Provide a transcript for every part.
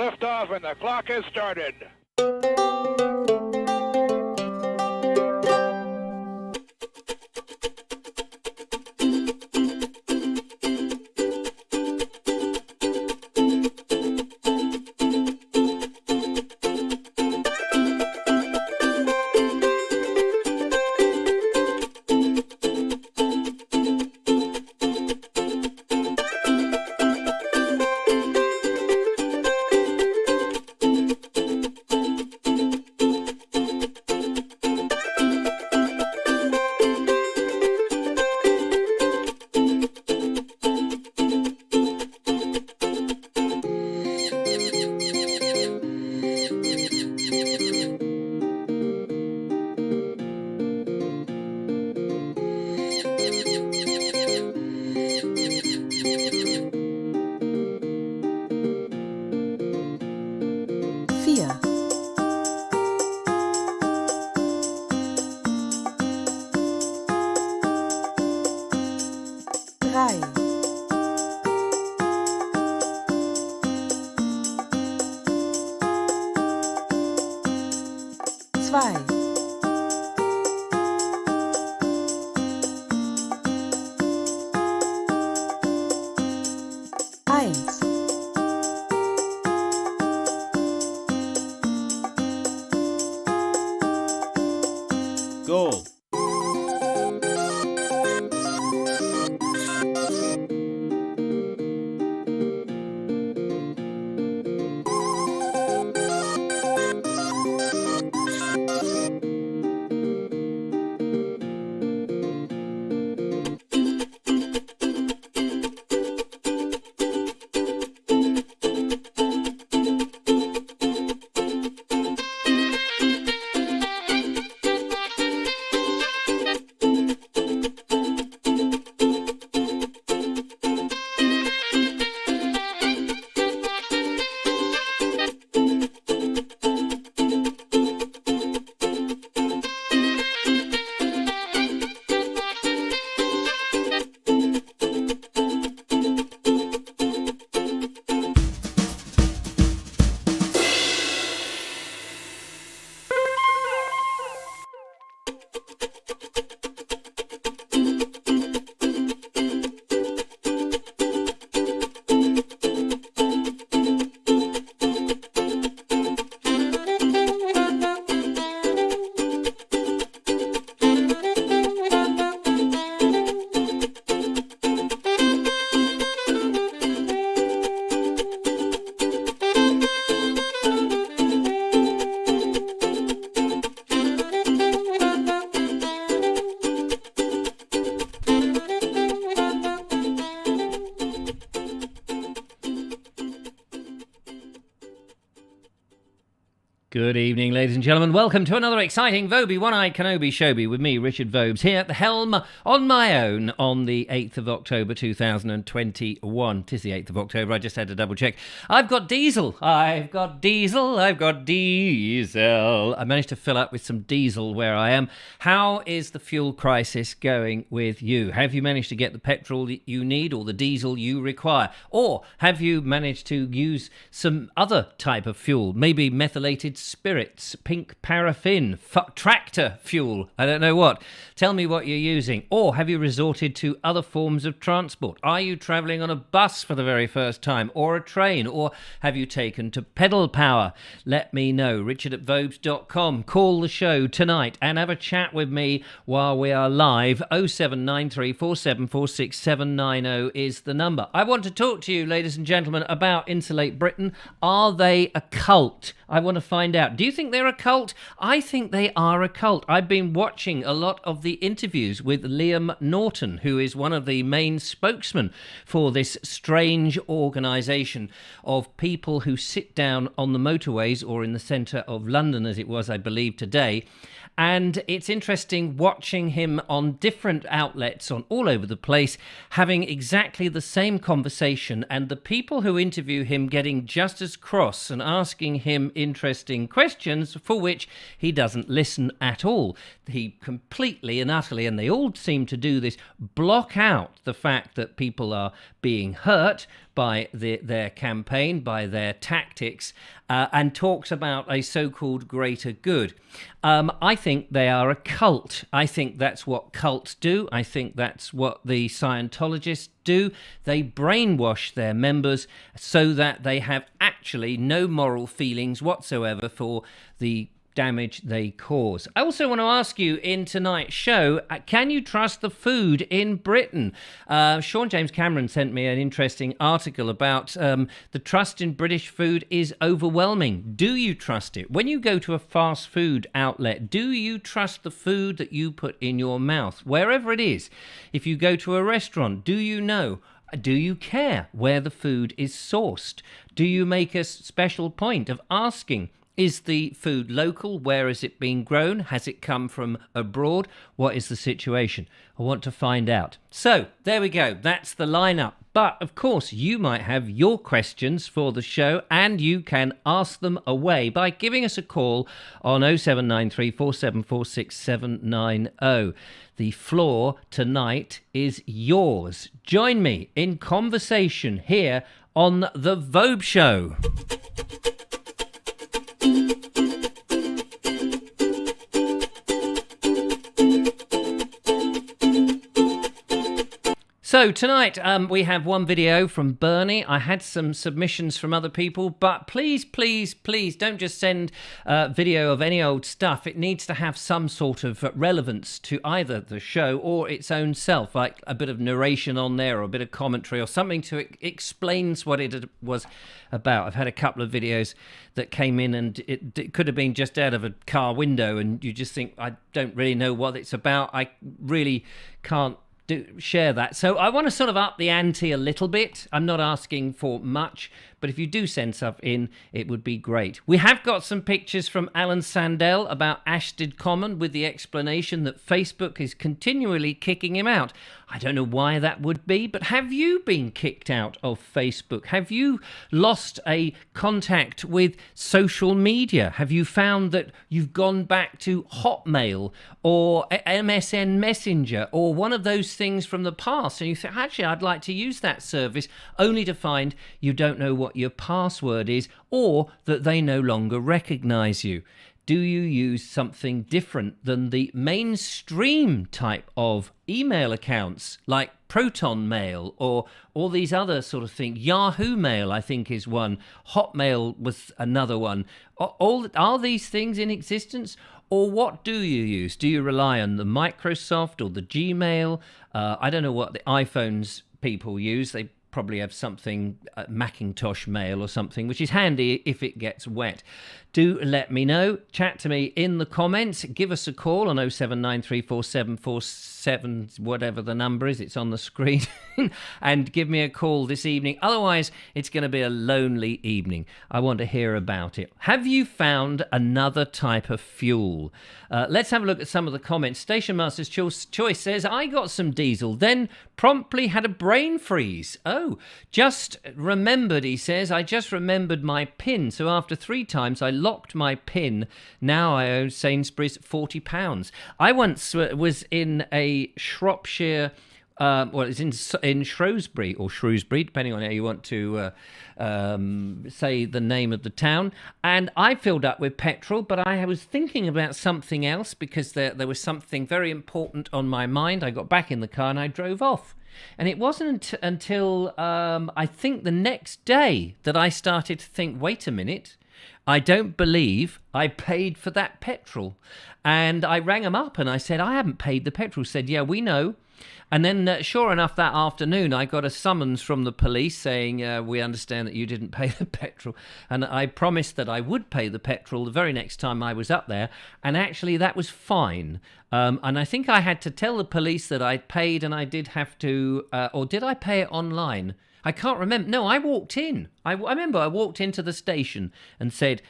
Liftoff and the clock has started. Go. Good evening, ladies and gentlemen. Welcome to another exciting Vobie One-Eyed Kenobi Showbie with me, Richard Vobes, here at the helm on my own on the 8th of October 2021. 'Tis the 8th of October, I just had to double check. I've got diesel. I managed to fill up with some diesel where I am. How is the fuel crisis going with you? Have you managed to get the petrol that you need or the diesel you require? Or have you managed to use some other type of fuel, maybe methylated spirits, pink paraffin, tractor fuel, I don't know what. Tell me what you're using. Or have you resorted to other forms of transport? Are you travelling on a bus for the very first time, or a train, or have you taken to pedal power? Let me know. Richard@vobes.com. Call the show tonight and have a chat with me while we are live. 07934746790 is the number. I want to talk to you, ladies and gentlemen, about Insulate Britain. Are they a cult? I want to find out. Do you think they're a cult? I think they are a cult. I've been watching a lot of the interviews with Liam Norton, who is one of the main spokesmen for this strange organisation of people who sit down on the motorways, or in the centre of London, as it was, I believe, today. And it's interesting watching him on different outlets on all over the place, having exactly the same conversation, and the people who interview him getting just as cross and asking him interesting asking questions for which he doesn't listen at all. He completely and utterly, and they all seem to do this, block out the fact that people are being hurt by their campaign, by their tactics, and talks about a so-called greater good. I think they are a cult. I think that's what cults do. I think that's what the Scientologists do. They brainwash their members so that they have actually no moral feelings whatsoever for the damage they cause. I also want to ask you in tonight's show, can you trust the food in Britain? Sean James Cameron sent me an interesting article about the trust in British food is overwhelming. Do you trust it? When you go to a fast food outlet, do you trust the food that you put in your mouth, wherever it is? If you go to a restaurant, do you know? Do you care where the food is sourced? Do you make a special point of asking, is the food local? Where is it being grown? Has it come from abroad? What is the situation? I want to find out. So, there we go. That's the lineup. But, of course, you might have your questions for the show, and you can ask them away by giving us a call on 0793 474 6790. The floor tonight is yours. Join me in conversation here on The Vobes Show. So tonight we have one video from Bernie. I had some submissions from other people, but please, please, please don't just send video of any old stuff. It needs to have some sort of relevance to either the show or its own self, like a bit of narration on there or a bit of commentary or something to explains what it was about. I've had a couple of videos that came in and it could have been just out of a car window and you just think, I don't really know what it's about. I really can't share that. So I want to sort of up the ante a little bit. I'm not asking for much, but if you do send stuff in, it would be great. We have got some pictures from Alan Sandell about Ashted Common with the explanation that Facebook is continually kicking him out. I don't know why that would be, but have you been kicked out of Facebook? Have you lost a contact with social media? Have you found that you've gone back to Hotmail or MSN Messenger or one of those things from the past and you think, actually, I'd like to use that service, only to find you don't know what your password is or that they no longer recognize you? Do you use something different than the mainstream type of email accounts like Proton Mail or all these other sort of things? Yahoo Mail, I think, is one. Hotmail was another one. Are these things in existence? Or what do you use? Do you rely on the Microsoft or the Gmail? I don't know what the iPhones people use. They probably have something, Macintosh Mail or something, which is handy if it gets wet. Do let me know. Chat to me in the comments. Give us a call on 07934747, whatever the number is. It's on the screen. And give me a call this evening. Otherwise, it's going to be a lonely evening. I want to hear about it. Have you found another type of fuel? Let's have a look at some of the comments. Station Master's Choice says, I got some diesel, then promptly had a brain freeze. Oh, just remembered, he says, I just remembered my PIN. So after 3 times, I locked my PIN. Now I owe Sainsbury's £40. I once was in a Shropshire, it's in Shrewsbury, or Shrewsbury, depending on how you want to say the name of the town. And I filled up with petrol, but I was thinking about something else because there was something very important on my mind. I got back in the car and I drove off. And it wasn't until I think the next day that I started to think, wait a minute, I don't believe I paid for that petrol. And I rang them up and I said, I haven't paid the petrol. Said, yeah, we know. And then, sure enough, that afternoon, I got a summons from the police saying, we understand that you didn't pay the petrol. And I promised that I would pay the petrol the very next time I was up there. And actually, that was fine. And I think I had to tell the police that I'd paid, and I did have to, or did I pay it online? I can't remember. No, I walked in. I remember I walked into the station and said,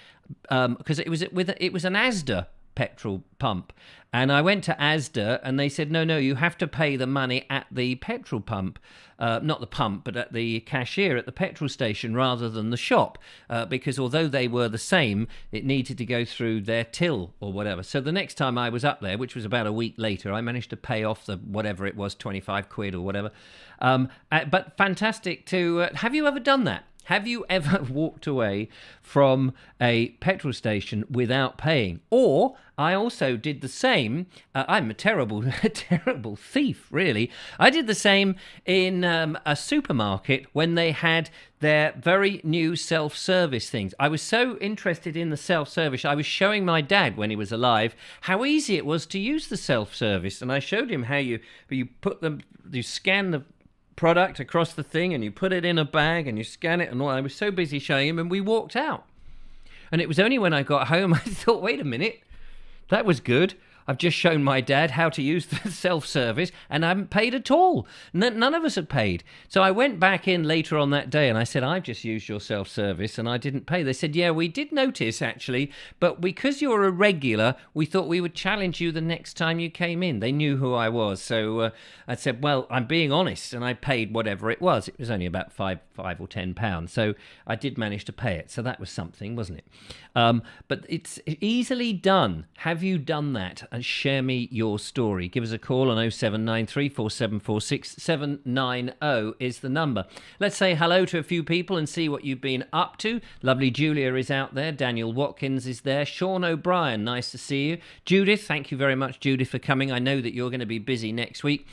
because it was an Asda petrol pump. And I went to Asda and they said, no, you have to pay the money at the petrol pump. Not the pump, but at the cashier at the petrol station rather than the shop. Because although they were the same, it needed to go through their till or whatever. So the next time I was up there, which was about a week later, I managed to pay off the whatever it was, 25 quid or whatever. But fantastic to... have you ever done that? Have you ever walked away from a petrol station without paying? Or I also did the same. I'm a terrible thief, really. I did the same in a supermarket when they had their very new self-service things. I was so interested in the self-service. I was showing my dad when he was alive how easy it was to use the self-service, and I showed him how you scan the product across the thing and you put it in a bag and you scan it, and all. I was so busy showing him, and we walked out. And it was only when I got home I thought, wait a minute, that was good. I've just shown my dad how to use the self-service and I haven't paid at all. None of us had paid. So I went back in later on that day and I said, I've just used your self-service and I didn't pay. They said, yeah, we did notice actually, but because you're a regular, we thought we would challenge you the next time you came in. They knew who I was. So I said, well, I'm being honest, and I paid whatever it was. It was only about five or £10. So I did manage to pay it. So that was something, wasn't it? But it's easily done. Have you done that? And share me your story. Give us a call on 0793 4746 790 is the number. Let's say hello to a few people and see what you've been up to. Lovely Julia is out there. Daniel Watkins is there. Sean O'Brien, nice to see you. Judith, thank you very much, Judith, for coming. I know that you're going to be busy next week.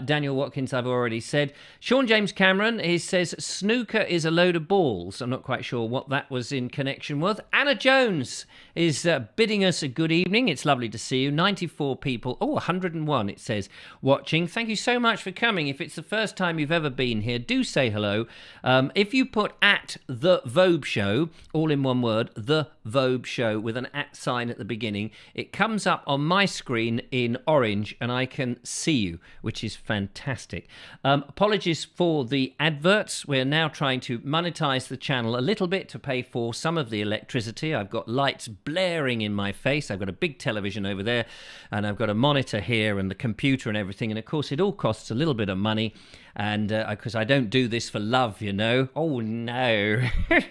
Daniel Watkins, I've already said. Sean James Cameron, he says, snooker is a load of balls. I'm not quite sure what that was in connection with. Anna Jones is bidding us a good evening. It's lovely to see you. 94 people. 101, it says, watching. Thank you so much for coming. If it's the first time you've ever been here, do say hello. If you put at the Vobes Show, all in one word, the Vobes Show with an at sign at the beginning, it comes up on my screen in orange and I can see you, which is fantastic. Apologies for the adverts. We're now trying to monetize the channel a little bit to pay for some of the electricity. I've got lights blaring in my face. I've got a big television over there and I've got a monitor here and the computer and everything. And of course, it all costs a little bit of money. And because I don't do this for love, you know. Oh, no.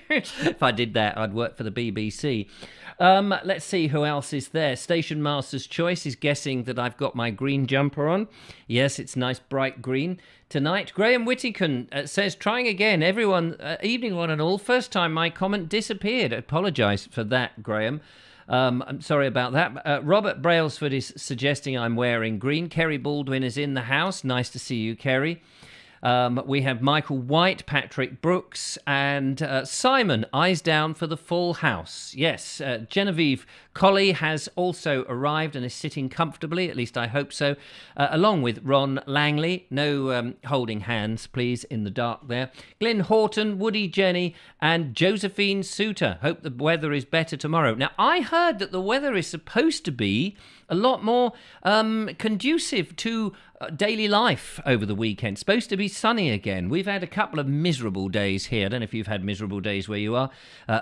If I did that, I'd work for the BBC. Let's see who else is there. Station Master's Choice is guessing that I've got my green jumper on. Yes, it's nice bright green tonight. Graham Whittington says, trying again. Everyone, evening one and all. First time my comment disappeared. Apologise for that, Graham. I'm sorry about that. Robert Brailsford is suggesting I'm wearing green. Kerry Baldwin is in the house. Nice to see you, Kerry. We have Michael White, Patrick Brooks, and Simon, eyes down for the full house. Yes, Genevieve Colley has also arrived and is sitting comfortably, at least I hope so, along with Ron Langley. No holding hands, please, in the dark there. Glyn Horton, Woody Jenny, and Josephine Suter. Hope the weather is better tomorrow. Now, I heard that the weather is supposed to be a lot more conducive to daily life over the weekend. Supposed to be sunny again. We've had a couple of miserable days here. I don't know if you've had miserable days where you are.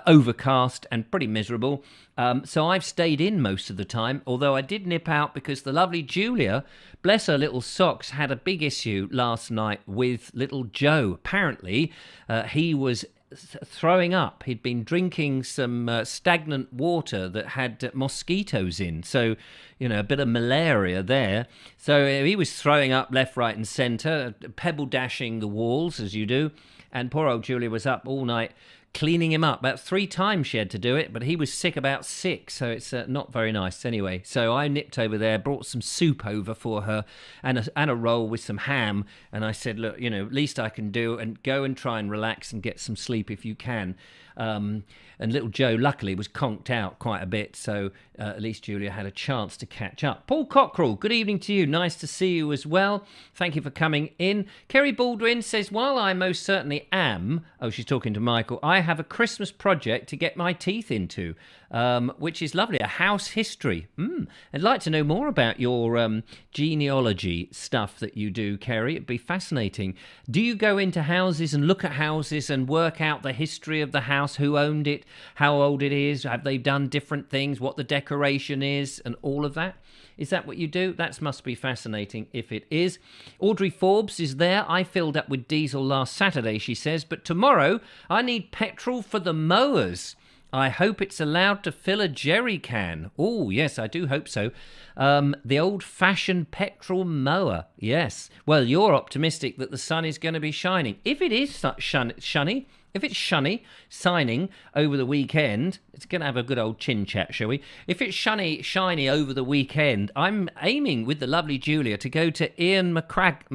Overcast and pretty miserable. So I've stayed in most of the time, although I did nip out because the lovely Julia, bless her little socks, had a big issue last night with little Joe. Apparently, he was throwing up. He'd been drinking some stagnant water that had mosquitoes in. So, you know, a bit of malaria there. So he was throwing up left, right and centre, pebble dashing the walls, as you do. And poor old Julia was up all night cleaning him up. About 3 times she had to do it, but he was sick about 6, so it's not very nice anyway. So I nipped over there, brought some soup over for her and a roll with some ham, and I said, look, you know, least I can do, and go and try and relax and get some sleep if you can. And little Joe, luckily, was conked out quite a bit, so at least Julia had a chance to catch up. Paul Cockrell, good evening to you. Nice to see you as well. Thank you for coming in. Kerry Baldwin says, while I most certainly am, oh, she's talking to Michael, I have a Christmas project to get my teeth into, which is lovely. A house history. I'd like to know more about your genealogy stuff that you do, Kerry. It'd be fascinating. Do you go into houses and look at houses and work out the history of the house, who owned it, how old it is, have they done different things, what the decoration is, and all of that? Is that what you do? That must be fascinating if it is. Audrey Forbes is there. I filled up with diesel last Saturday, she says, but tomorrow I need petrol for the mowers. I hope it's allowed to fill a jerry can. Oh, yes, I do hope so. The old-fashioned petrol mower, yes. Well, you're optimistic that the sun is going to be shining. If it is shunny, if it's shining over the weekend, it's going to have a good old chin chat, shall we? If it's shiny over the weekend, I'm aiming with the lovely Julia to go to Ian McCagan's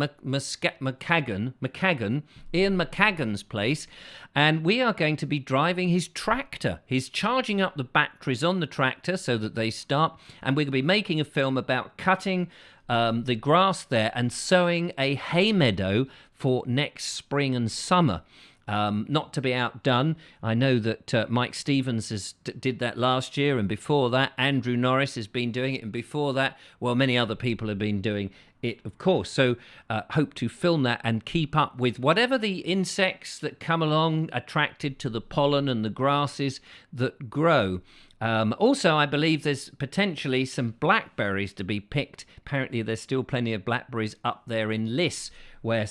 place, and we are going to be driving his tractor. He's charging up the batteries on the tractor so that they start, and we're going to be making a film about cutting the grass there and sowing a hay meadow for next spring and summer. Not to be outdone, I know that Mike Stevens did that last year, and before that Andrew Norris has been doing it, and before that, well, many other people have been doing it, of course. So hope to film that and keep up with whatever the insects that come along, attracted to the pollen and the grasses that grow. Also, I believe there's potentially some blackberries to be picked. Apparently there's still plenty of blackberries up there in Liss, where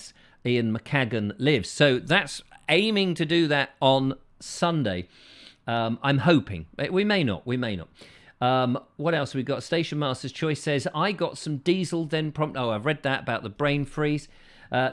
Ian McCagan lives. So that's aiming to do that on Sunday. I'm hoping. We may not. What else have we got? Station Master's Choice says, I got some diesel, then prompt... Oh, I've read that about the brain freeze.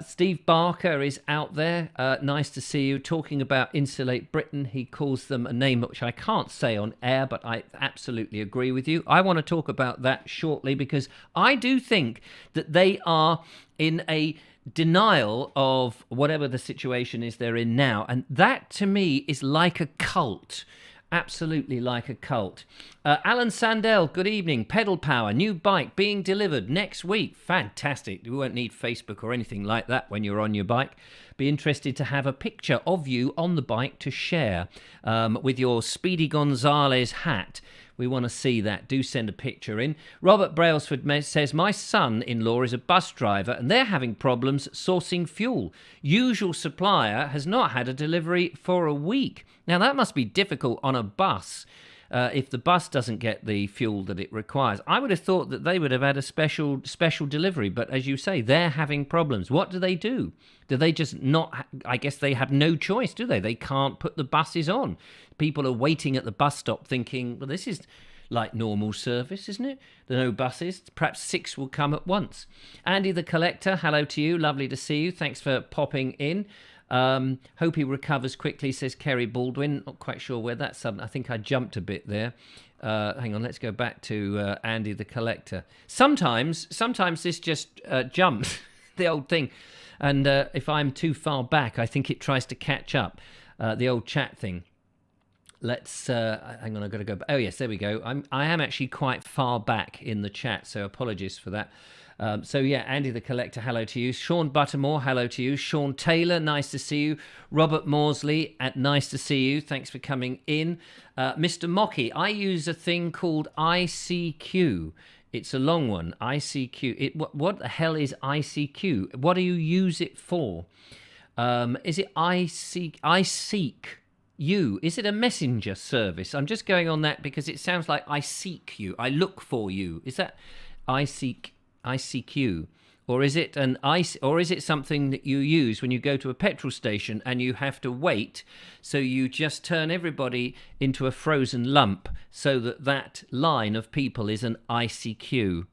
Steve Barker is out there. Nice to see you. Talking about Insulate Britain. He calls them a name which I can't say on air, but I absolutely agree with you. I want to talk about that shortly, because I do think that they are in a denial of whatever the situation is they're in now. And that, to me, is like a cult. Absolutely like a cult. Alan Sandell, good evening. Pedal Power, new bike being delivered next week. Fantastic. We won't need Facebook or anything like that when you're on your bike. Be interested to have a picture of you on the bike to share with your Speedy Gonzales hat. We want to see that. Do send a picture in. Robert Brailsford says, my son-in-law is a bus driver and they're having problems sourcing fuel. Usual supplier has not had a delivery for a week. Now, that must be difficult on a bus if the bus doesn't get the fuel that it requires. I would have thought that they would have had a special delivery, but as you say, they're having problems. What do? Do they just not... I guess they have no choice, do they? They can't put the buses on. People are waiting at the bus stop thinking, well, this is like normal service, isn't it? There are no buses. Perhaps 6 will come at once. Andy the Collector, hello to you. Lovely to see you. Thanks for popping in. Hope he recovers quickly, says Kerry Baldwin. Not quite sure where that's... I think I jumped a bit there. Hang on, let's go back to Andy the Collector. Sometimes this just jumps, the old thing. And if I'm too far back, I think it tries to catch up, the old chat thing. Let's hang on. I've got to go. Oh yes, there we go. I am actually quite far back in the chat, so apologies for that. So yeah, Andy the Collector, hello to you. Sean Buttermore, hello to you. Sean Taylor, nice to see you. Robert Morsley, nice to see you. Thanks for coming in. Mr. Mocky, I use a thing called ICQ. It's a long one. ICQ. What the hell is ICQ? What do you use it for? Is it iSeek you? Is it a messenger service? I'm just going on that because it sounds like I seek you. I look for you. Is that ICQ? Or is it or is it something that you use when you go to a petrol station and you have to wait, so you just turn everybody into a frozen lump so that line of people is an ICQ?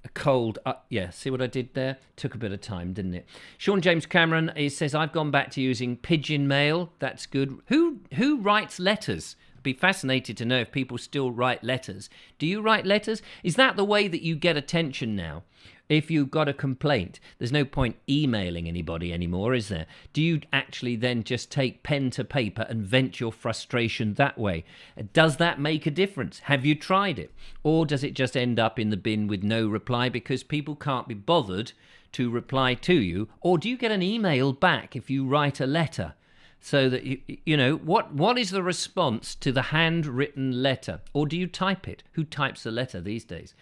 A cold... yeah, see what I did there? Took a bit of time, didn't it? Sean James Cameron, he says, I've gone back to using pigeon mail. That's good. Who writes letters? I'd be fascinated to know if people still write letters. Do you write letters? Is that the way that you get attention now? If you've got a complaint, there's no point emailing anybody anymore, is there? Do you actually then just take pen to paper and vent your frustration that way? Does that make a difference? Have you tried it? Or does it just end up in the bin with no reply because people can't be bothered to reply to you? Or do you get an email back if you write a letter? so that you know what is the response to the handwritten letter, or do you type it? Who types a letter these days?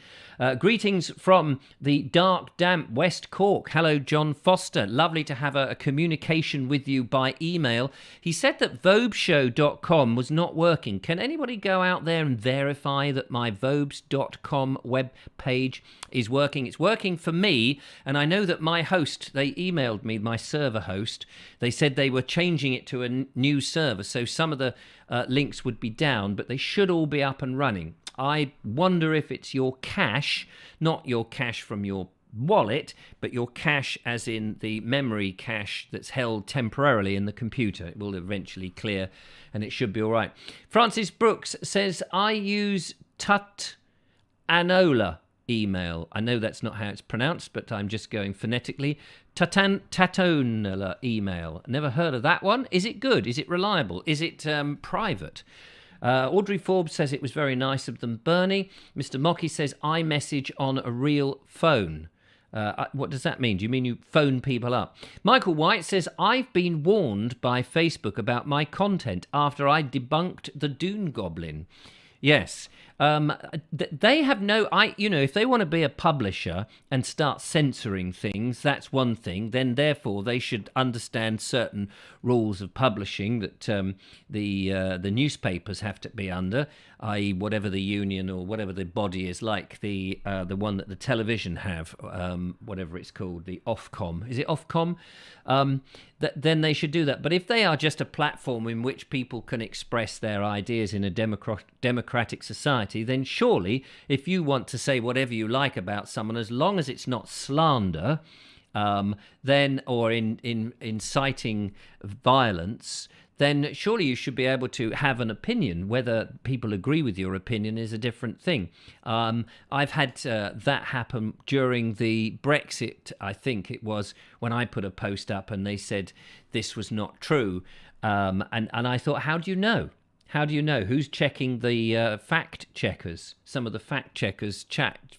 Greetings from the dark, damp West Cork. Hello, John Foster. Lovely to have a communication with you by email. He said that vobeshow.com was not working. Can anybody go out there and verify that my vobes.com web page is working? It's working for me, and I know that my host, they emailed me, my server host, they said they were changing it to a new server, so some of the links would be down, but they should all be up and running. I wonder if it's your cache, not your cache from your wallet, but your cache as in the memory cache that's held temporarily in the computer. It will eventually clear and it should be all right. Francis Brooks says, I use Tutanola email. I know that's not how it's pronounced, but I'm just going phonetically. Tutanola email. Never heard of that one. Is it good? Is it reliable? Is it private? Audrey Forbes says it was very nice of them. Bernie. Mr. Mocky says iMessage on a real phone. What does that mean? Do you mean you phone people up? Michael White says, I've been warned by Facebook about my content after I debunked the Dune Goblin. Yes. They have if they want to be a publisher and start censoring things, that's one thing. Then, therefore, they should understand certain rules of publishing that the newspapers have to be under, i.e., whatever the union or whatever the body is like, the one that the television have, whatever it's called, the Ofcom. Is it Ofcom? Then they should do that. But if they are just a platform in which people can express their ideas in a democratic society, then surely, if you want to say whatever you like about someone, as long as it's not slander, then or inciting violence, then surely you should be able to have an opinion. Whether people agree with your opinion is a different thing. I've had that happen during the Brexit, I think it was, when I put a post up and they said this was not true. And I thought, how do you know? How do you know? Who's checking the fact checkers? Some of the fact checkers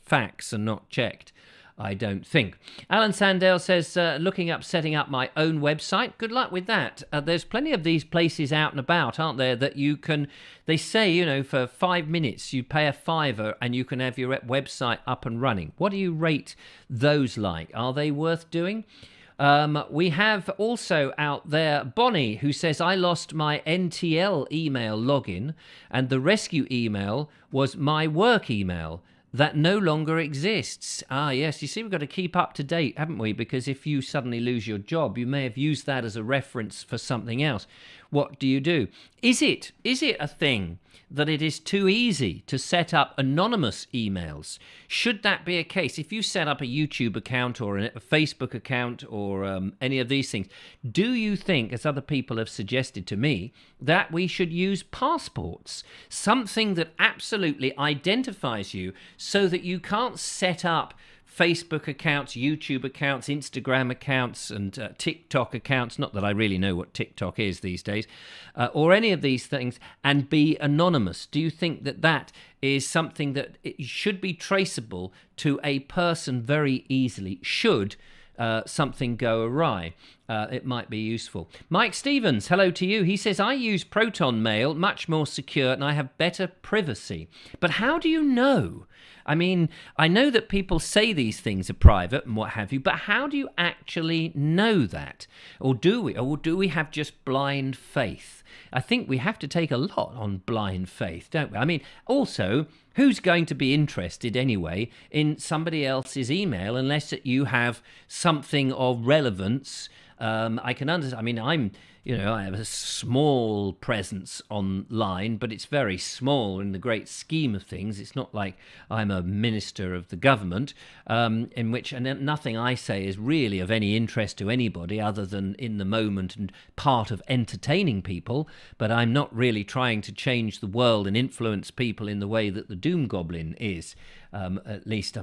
facts are not checked, I don't think. Alan Sandell says, setting up my own website. Good luck with that. There's plenty of these places out and about, aren't there, that you can, they say, for 5 minutes you pay a $5 and you can have your website up and running. What do you rate those like? Are they worth doing? We have also out there Bonnie, who says, I lost my NTL email login and the rescue email was my work email. That no longer exists. Ah, yes. You see, we've got to keep up to date, haven't we? Because if you suddenly lose your job, you may have used that as a reference for something else. What do? Is it a thing that it is too easy to set up anonymous emails? Should that be a case? If you set up a YouTube account or a Facebook account or any of these things, do you think, as other people have suggested to me, that we should use passports? Something that absolutely identifies you so that you can't set up Facebook accounts, YouTube accounts, Instagram accounts, and TikTok accounts, not that I really know what TikTok is these days, or any of these things, and be anonymous. Do you think that that is something that it should be traceable to a person very easily, should something go awry? It might be useful. Mike Stevens, hello to you. He says, I use Proton Mail, much more secure, and I have better privacy. But how do you know? I mean, I know that people say these things are private and what have you, but how do you actually know that? Or do we? Or do we have just blind faith? I think we have to take a lot on blind faith, don't we? I mean, also, who's going to be interested anyway in somebody else's email unless that you have something of relevance? I can understand. I mean, I have a small presence online, but it's very small in the great scheme of things. It's not like I'm a minister of the government, in which and nothing I say is really of any interest to anybody other than in the moment and part of entertaining people. But I'm not really trying to change the world and influence people in the way that the Doom Goblin is. At least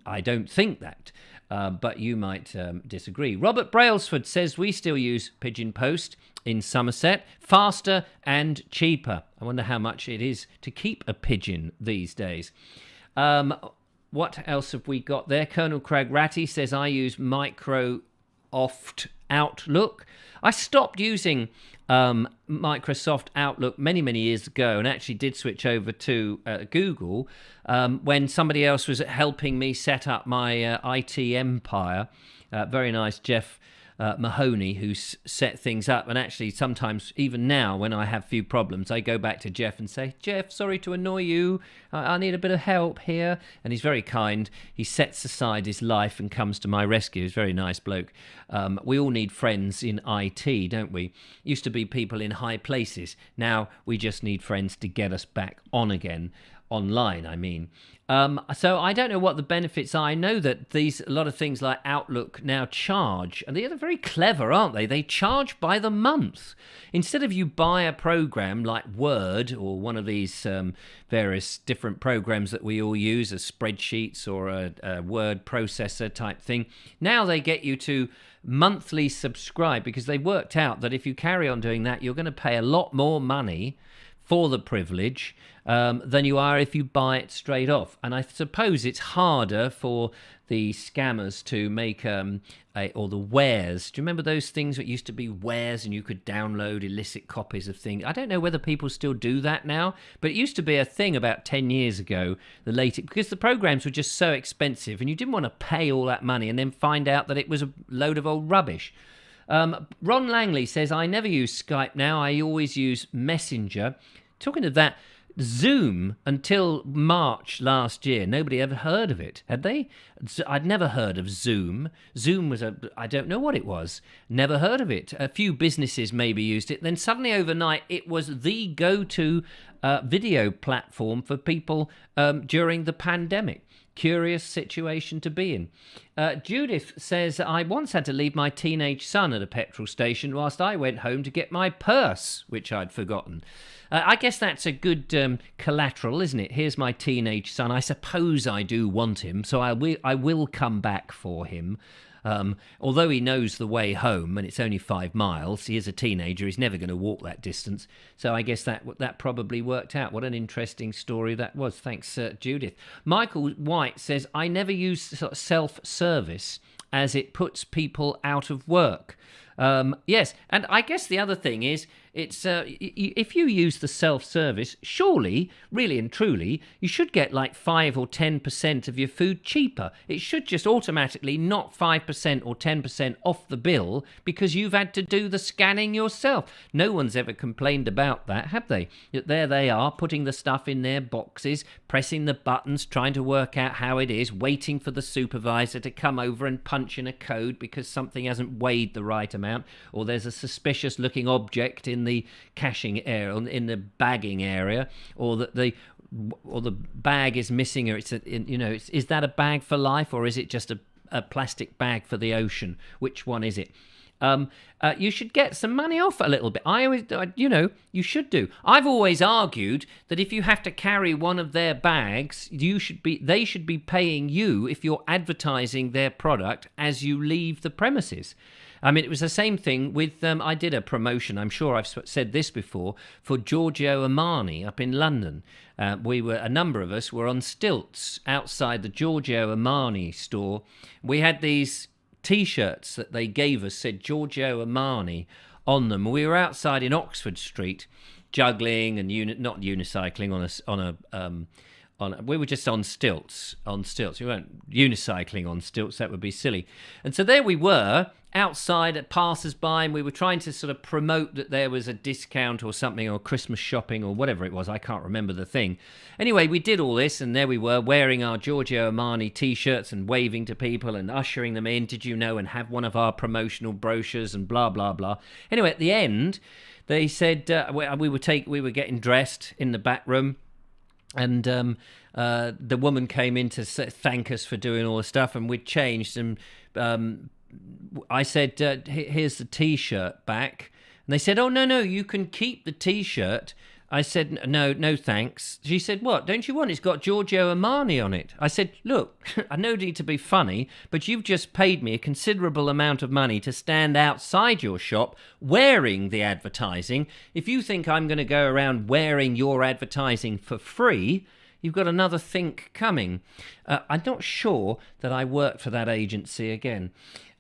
I don't think that. But you might disagree. Robert Brailsford says we still use Pigeon Post in Somerset, faster and cheaper. I wonder how much it is to keep a pigeon these days. What else have we got there? Colonel Craig Ratty says I use Micro Microsoft Outlook. I stopped using Microsoft Outlook many years ago and actually did switch over to Google when somebody else was helping me set up my IT empire. Very nice Jeff Mahoney, who set things up. And actually, sometimes, even now, when I have few problems, I go back to Jeff and say, Jeff, sorry to annoy you. I need a bit of help here. And he's very kind. He sets aside his life and comes to my rescue. He's a very nice bloke. We all need friends in IT, don't we? Used to be people in high places. Now we just need friends to get us back on again. Online, I mean. So I don't know what the benefits are. I know that a lot of things like Outlook now charge, and they're very clever, aren't they? They charge by the month. Instead of you buy a program like Word or one of these various different programs that we all use, as spreadsheets or a word processor type thing, now they get you to monthly subscribe, because they worked out that if you carry on doing that, you're going to pay a lot more money for the privilege than you are if you buy it straight off. And I suppose it's harder for the scammers to make or the wares. Do you remember those things that used to be wares and you could download illicit copies of things? I don't know whether people still do that now, but it used to be a thing about 10 years ago, because the programs were just so expensive and you didn't want to pay all that money and then find out that it was a load of old rubbish. Ron Langley says, I never use Skype now. I always use Messenger. Talking of that, Zoom, until March last year, nobody ever heard of it, had they? I'd never heard of Zoom. Zoom was I don't know what it was. Never heard of it. A few businesses maybe used it. Then suddenly overnight, it was the go-to video platform for people during the pandemic. Curious situation to be in. Judith says, I once had to leave my teenage son at a petrol station whilst I went home to get my purse, which I'd forgotten. I guess that's a good collateral, isn't it? Here's my teenage son. I suppose I do want him, so I will come back for him. Although he knows the way home, and it's only 5 miles, he is a teenager, he's never going to walk that distance. So I guess that probably worked out. What an interesting story that was. Thanks, Judith. Michael White says, I never use self-service as it puts people out of work. Yes, and I guess the other thing is, it's if you use the self-service, surely, really and truly, you should get like 5 or 10% of your food cheaper. It should just automatically not 5% or 10% off the bill because you've had to do the scanning yourself. No one's ever complained about that, have they? There they are, putting the stuff in their boxes, pressing the buttons, trying to work out how it is, waiting for the supervisor to come over and punch in a code because something hasn't weighed the right amount, or there's a suspicious looking object in the cashing area, in the bagging area, or that the bag is missing, or is that a bag for life, or is it just a plastic bag for the ocean? Which one is it? You should get some money off a little bit. You should do. I've always argued that if you have to carry one of their bags, they should be paying you if you're advertising their product as you leave the premises. I mean, it was the same thing with, I did a promotion, I'm sure I've said this before, for Giorgio Armani up in London. A number of us were on stilts outside the Giorgio Armani store. We had these T-shirts that they gave us, said Giorgio Armani on them. We were outside in Oxford Street, juggling and not unicycling we were just on stilts. We weren't unicycling on stilts, that would be silly. And so there we were, outside at passers-by, and we were trying to sort of promote that there was a discount or something, or Christmas shopping or whatever it was. I can't remember the thing. Anyway, we did all this, and there we were, wearing our Giorgio Armani T-shirts and waving to people and ushering them in, did you know, and have one of our promotional brochures and blah, blah, blah. Anyway, at the end, they said we were getting dressed in the back room, and the woman came in to thank us for doing all the stuff, and we'd changed, and I said, here's the T-shirt back. And they said, oh, no, you can keep the T-shirt. I said, no, thanks. She said, what, don't you want? It's got Giorgio Armani on it. I said, look, I no need to be funny, but you've just paid me a considerable amount of money to stand outside your shop wearing the advertising. If you think I'm going to go around wearing your advertising for free, you've got another think coming. I'm not sure that I work for that agency again.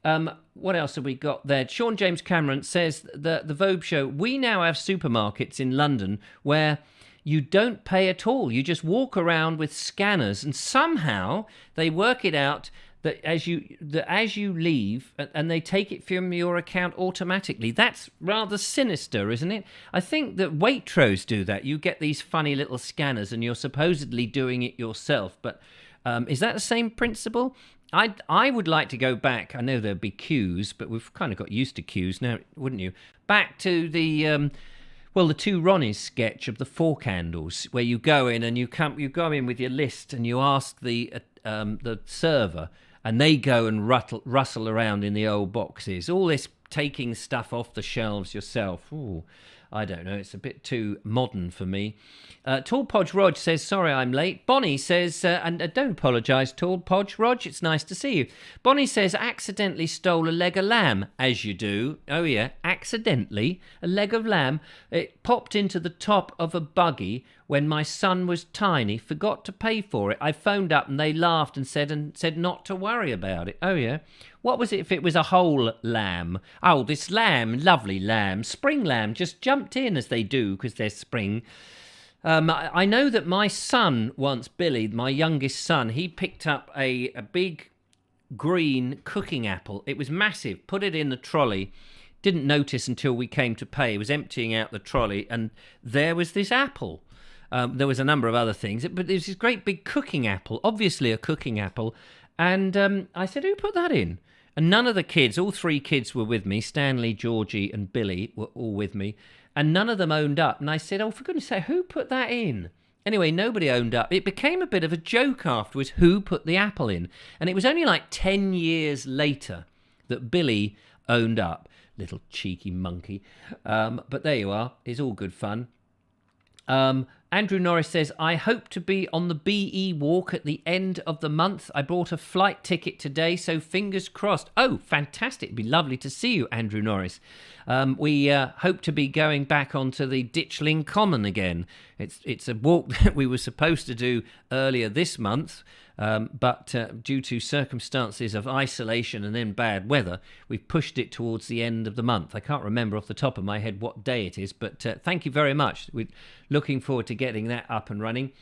What else have we got there? Sean James Cameron says the Vobe show, we now have supermarkets in London where you don't pay at all. You just walk around with scanners, and somehow they work it out that as you leave, and they take it from your account automatically. That's rather sinister, isn't it? I think that Waitrose do that. You get these funny little scanners, and you're supposedly doing it yourself. But is that the same principle? I would like to go back. I know there'd be queues, but we've kind of got used to queues now, wouldn't you? Back to the Two Ronnies sketch of the Four Candles, where you go in and you go in with your list and you ask the server, and they go and rustle around in the old boxes. All this taking stuff off the shelves yourself. Ooh, I don't know. It's a bit too modern for me. Tall Podge Rog says, sorry I'm late. Bonnie says, and don't apologise, Tall Podge Rog, it's nice to see you. Bonnie says, accidentally stole a leg of lamb, as you do. Oh yeah, accidentally. A leg of lamb. It popped into the top of a buggy when my son was tiny. Forgot to pay for it. I phoned up and they laughed and said not to worry about it. Oh yeah. What was it if it was a whole lamb? Oh, this lamb, lovely lamb, spring lamb, just jumped in as they do because they're spring. I know that my son once, Billy, my youngest son, he picked up a big green cooking apple. It was massive. Put it in the trolley. Didn't notice until we came to pay. He was emptying out the trolley, and there was this apple. There was a number of other things, but there was this great big cooking apple, obviously a cooking apple. And I said, who put that in? And none of the kids, all three kids were with me, Stanley, Georgie and Billy were all with me, and none of them owned up. And I said, oh, for goodness sake, who put that in? Anyway, nobody owned up. It became a bit of a joke afterwards, who put the apple in. And it was only like 10 years later that Billy owned up. Little cheeky monkey. But there you are. It's all good fun. Andrew Norris says, I hope to be on the BE walk at the end of the month. I bought a flight ticket today, so fingers crossed. Oh, fantastic. It'd be lovely to see you, Andrew Norris. We hope to be going back onto the Ditchling Common again. It's a walk that we were supposed to do earlier this month, but due to circumstances of isolation and then bad weather, we've pushed it towards the end of the month. I can't remember off the top of my head what day it is, but thank you very much. We're looking forward to getting that up and running.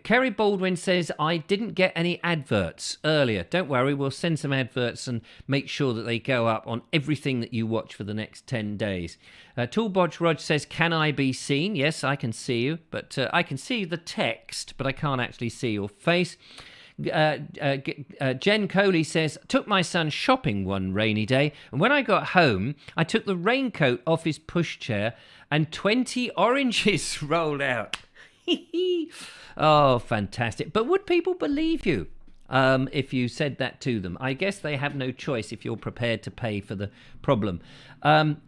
Kerry Baldwin says, I didn't get any adverts earlier. Don't worry, we'll send some adverts and make sure that they go up on everything that you watch for the next 10 days. Toolbodge Rog says, can I be seen? Yes, I can see you, but I can see the text, but I can't actually see your face. Jen Coley says, took my son shopping one rainy day, and when I got home, I took the raincoat off his pushchair and 20 oranges rolled out. Oh, fantastic. But would people believe you if you said that to them? I guess they have no choice if you're prepared to pay for the problem.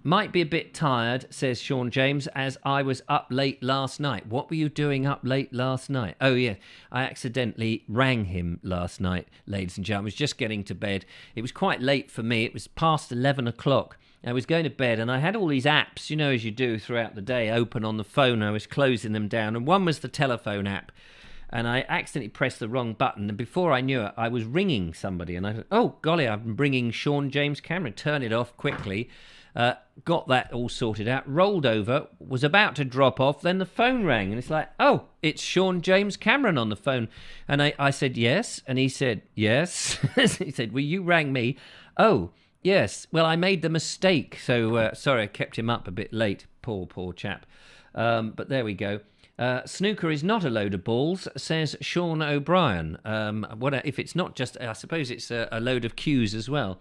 Might be a bit tired, says Sean James, as I was up late last night. What were you doing up late last night? Oh, yeah, I accidentally rang him last night, ladies and gentlemen. I was just getting to bed. It was quite late for me. It was past 11 o'clock. I was going to bed and I had all these apps, you know, as you do throughout the day, open on the phone. I was closing them down, and one was the telephone app. And I accidentally pressed the wrong button, and before I knew it, I was ringing somebody. And I thought, oh, golly, I'm ringing Sean James Cameron. Turn it off quickly. Got that all sorted out. Rolled over, was about to drop off, then the phone rang. And it's like, oh, it's Sean James Cameron on the phone. And I said, yes. And he said, yes. He said, well, you rang me. Oh, yes. Well, I made the mistake. So, sorry, I kept him up a bit late. Poor chap. But there we go. Snooker is not a load of balls, says Sean O'Brien. What if it's not just, I suppose it's a load of cues as well.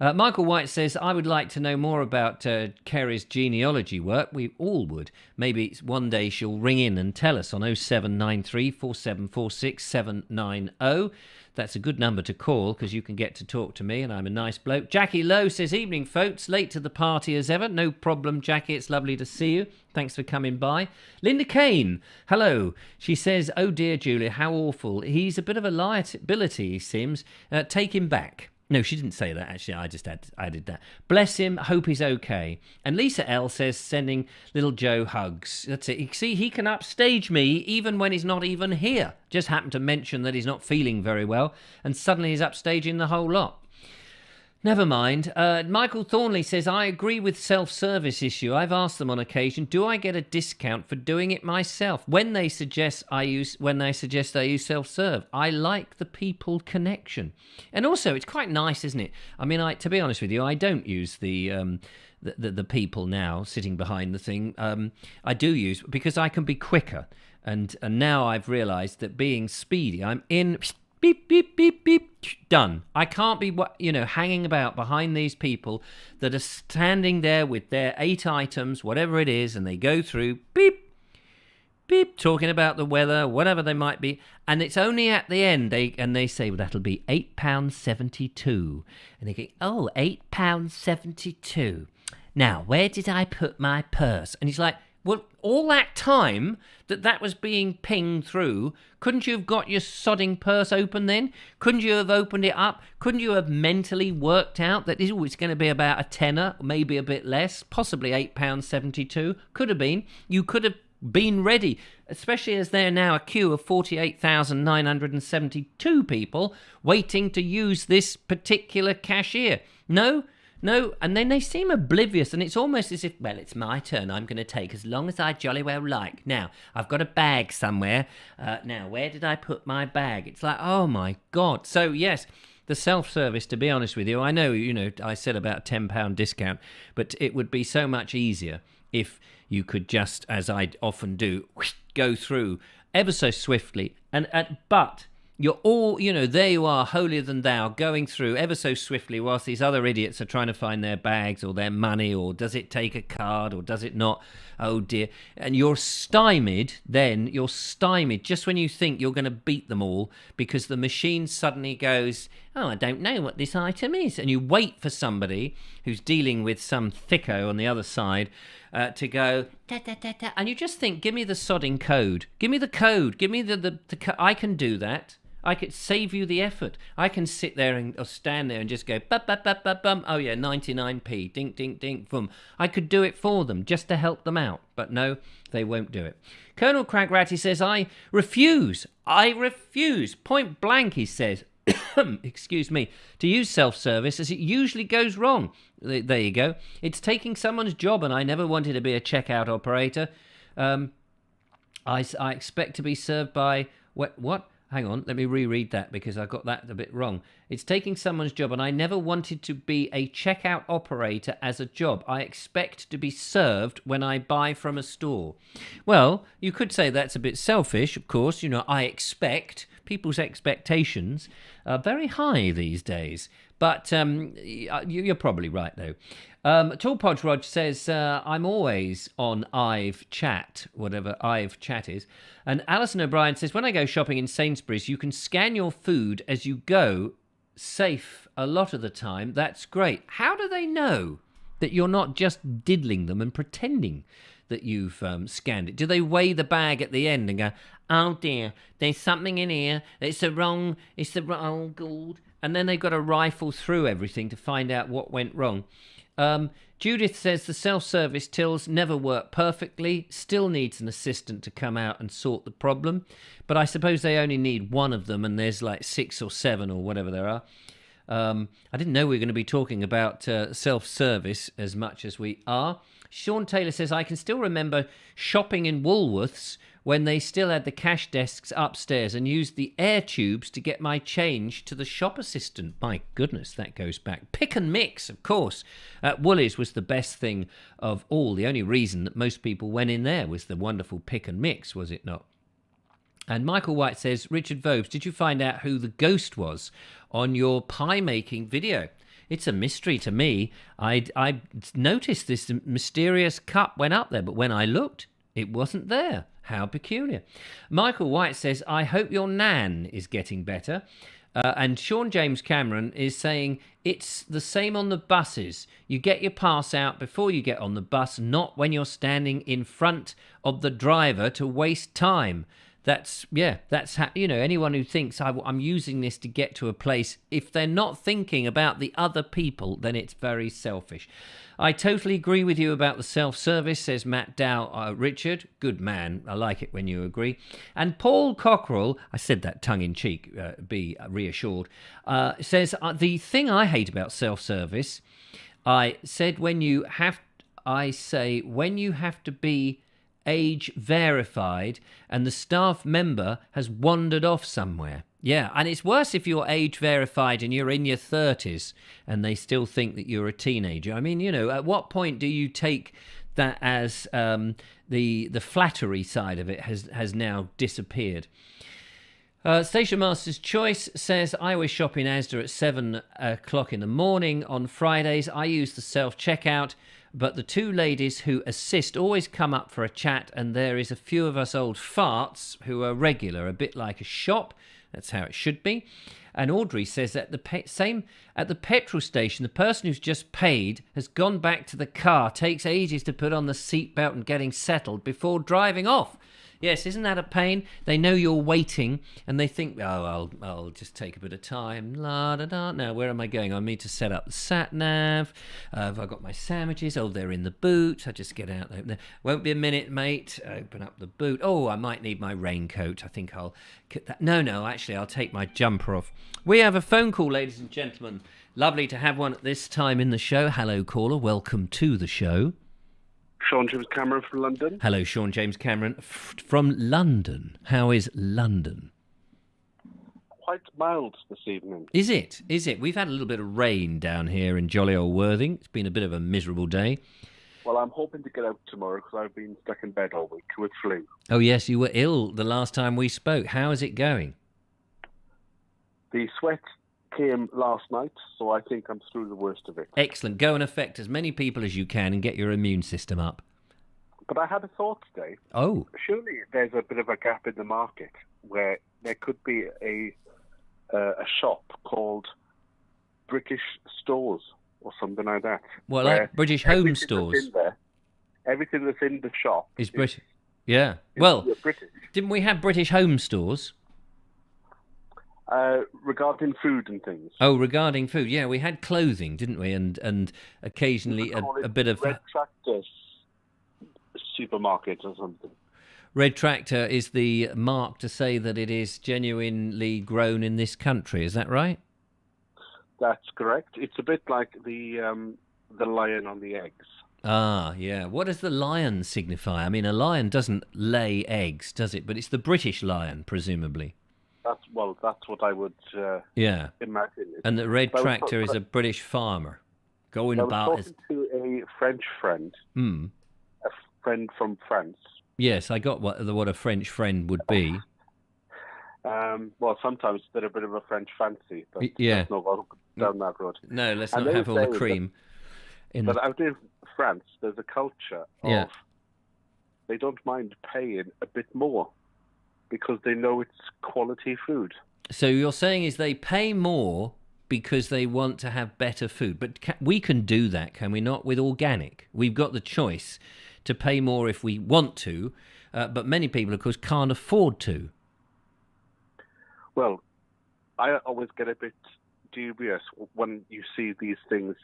Michael White says, I would like to know more about Kerry's genealogy work. We all would. Maybe one day she'll ring in and tell us on 0793 4746 790. That's a good number to call because you can get to talk to me and I'm a nice bloke. Jackie Lowe says, evening folks, late to the party as ever. No problem, Jackie, it's lovely to see you. Thanks for coming by. Linda Kane, hello. She says, oh dear Julia, how awful. He's a bit of a liability, he seems. Take him back. No, she didn't say that, actually. I just added that. Bless him. Hope he's okay. And Lisa L says, sending little Joe hugs. That's it. You see, he can upstage me even when he's not even here. Just happened to mention that he's not feeling very well, and suddenly he's upstaging the whole lot. Never mind. Michael Thornley says, I agree with self-service issue. I've asked them on occasion, do I get a discount for doing it myself? When they suggest I use self-serve, I like the people connection. And also, it's quite nice, isn't it? I mean, to be honest with you, I don't use the people now sitting behind the thing. I do use, because I can be quicker. And now I've realised that being speedy, I'm in... Beep, beep, beep, beep, done. I can't be, hanging about behind these people that are standing there with their 8 items, whatever it is, and they go through, beep, beep, talking about the weather, whatever they might be, and it's only at the end, they say, well, that'll be £8.72. And they go, oh, £8.72. Now, where did I put my purse? And he's like, well, all that time that was being pinged through, couldn't you have got your sodding purse open then? Couldn't you have opened it up? Couldn't you have mentally worked out that it's going to be about a tenner, maybe a bit less, possibly £8.72? Could have been. You could have been ready, especially as there are now a queue of 48,972 people waiting to use this particular cashier. No, and then they seem oblivious, and it's almost as if, well, it's my turn, I'm going to take as long as I jolly well like. Now, I've got a bag somewhere. Now, where did I put my bag? It's like, oh my God. So, yes, the self-service, to be honest with you, I know, I said about a £10 discount, but it would be so much easier if you could just, as I often do, go through ever so swiftly, but... You're all, there you are, holier than thou, going through ever so swiftly whilst these other idiots are trying to find their bags or their money, or does it take a card or does it not? Oh dear. And you're stymied just when you think you're going to beat them all, because the machine suddenly goes, oh, I don't know what this item is. And you wait for somebody who's dealing with some thicko on the other side to go, da, da, da, da. And you just think, give me the sodding code. Give me the code. Give me the I can do that. I could save you the effort. I can sit there or stand there and just go, bum. Oh yeah, 99p, dink, dink, dink, boom. I could do it for them just to help them out. But no, they won't do it. Colonel Cragratty says, I refuse. Point blank, he says, excuse me, to use self-service, as it usually goes wrong. There you go. It's taking someone's job, and I never wanted to be a checkout operator. I expect to be served by... What? Hang on, let me reread that because I got that a bit wrong. It's taking someone's job, and I never wanted to be a checkout operator as a job. I expect to be served when I buy from a store. Well, you could say that's a bit selfish, of course. I expect. People's expectations are very high these days. But you're probably right, though. Tall Podge Rog says, I'm always on Ive Chat, whatever Ive Chat is. And Alison O'Brien says, when I go shopping in Sainsbury's, you can scan your food as you go, safe a lot of the time. That's great. How do they know that you're not just diddling them and pretending that you've scanned it? Do they weigh the bag at the end and go, oh dear, there's something in here, it's the wrong, oh God. And then they've got to rifle through everything to find out what went wrong. Judith says the self-service tills never work perfectly, still needs an assistant to come out and sort the problem. But I suppose they only need one of them, and there's like 6 or 7 or whatever there are. I didn't know we were going to be talking about self-service as much as we are. Sean Taylor says, I can still remember shopping in Woolworths when they still had the cash desks upstairs and used the air tubes to get my change to the shop assistant. My goodness, that goes back. Pick and mix, of course. Woolies was the best thing of all. The only reason that most people went in there was the wonderful pick and mix, was it not? And Michael White says, Richard Vobes, did you find out who the ghost was on your pie making video? It's a mystery to me. I noticed this mysterious cup went up there, but when I looked, it wasn't there. How peculiar. Michael White says, I hope your nan is getting better. And Sean James Cameron is saying, it's the same on the buses. You get your pass out before you get on the bus, not when you're standing in front of the driver to waste time. anyone who thinks I'm using this to get to a place, if they're not thinking about the other people, then it's very selfish. I totally agree with you about the self-service, says Matt Dow. Richard, good man. I like it when you agree. And Paul Cockrell, I said that tongue-in-cheek, be reassured, says, the thing I hate about self-service, I say when you have to be age verified and the staff member has wandered off somewhere. Yeah, and it's worse if you're age verified and you're in your 30s and they still think that you're a teenager. I mean, at what point do you take that as the flattery side of it has now disappeared? Station Master's Choice says, I always shop in Asda at 7 o'clock in the morning on Fridays. I use the self-checkout, but the two ladies who assist always come up for a chat, and there is a few of us old farts who are regular, a bit like a shop. That's how it should be. And Audrey says that at the petrol station, the person who's just paid has gone back to the car, takes ages to put on the seatbelt and getting settled before driving off. Yes, isn't that a pain? They know you're waiting, and they think, I'll just take a bit of time. La da da. Now, where am I going? I need to set up the sat nav. Have I got my sandwiches? Oh, they're in the boot. I just get out there. Won't be a minute, mate. Open up the boot. Oh, I might need my raincoat. I think I'll get that. No, actually, I'll take my jumper off. We have a phone call, ladies and gentlemen. Lovely to have one at this time in the show. Hello, caller. Welcome to the show. Sean James Cameron from London. Hello, Sean James Cameron from London. How is London? Quite mild this evening. Is it? We've had a little bit of rain down here in jolly old Worthing. It's been a bit of a miserable day. Well, I'm hoping to get out tomorrow because I've been stuck in bed all week with flu. Oh, yes, you were ill the last time we spoke. How is it going? The sweat came last night, so I think I'm through the worst of it. Excellent. Go and affect as many people as you can and get your immune system up. But I had a thought today. Oh. Surely there's a bit of a gap in the market where there could be a shop called British Stores or something like that. Well, like British Home Stores. Everything that's in the shop is British. Yeah. Well, British. Didn't we have British Home Stores? Regarding food and things. Oh, regarding food, yeah, we had clothing, didn't we? And occasionally a bit of Red Tractor supermarket or something. Red Tractor is the mark to say that it is genuinely grown in this country. Is that right? That's correct. It's a bit like the lion on the eggs. Ah, yeah. What does the lion signify? I mean, a lion doesn't lay eggs, does it? But it's the British lion, presumably. That's what I would imagine. And the Red Tractor is a British farmer going about. I was talking to a French friend, a friend from France. Yes, I got what a French friend would be. Well, sometimes they're a bit of a French fancy, but let's not go down that road. No, let's not have all the cream. But out in France, there's a culture of they don't mind paying a bit more because they know it's quality food. So you're saying is they pay more because they want to have better food. But we can do that, can we not, with organic? We've got the choice to pay more if we want to, but many people, of course, can't afford to. Well, I always get a bit dubious when you see these things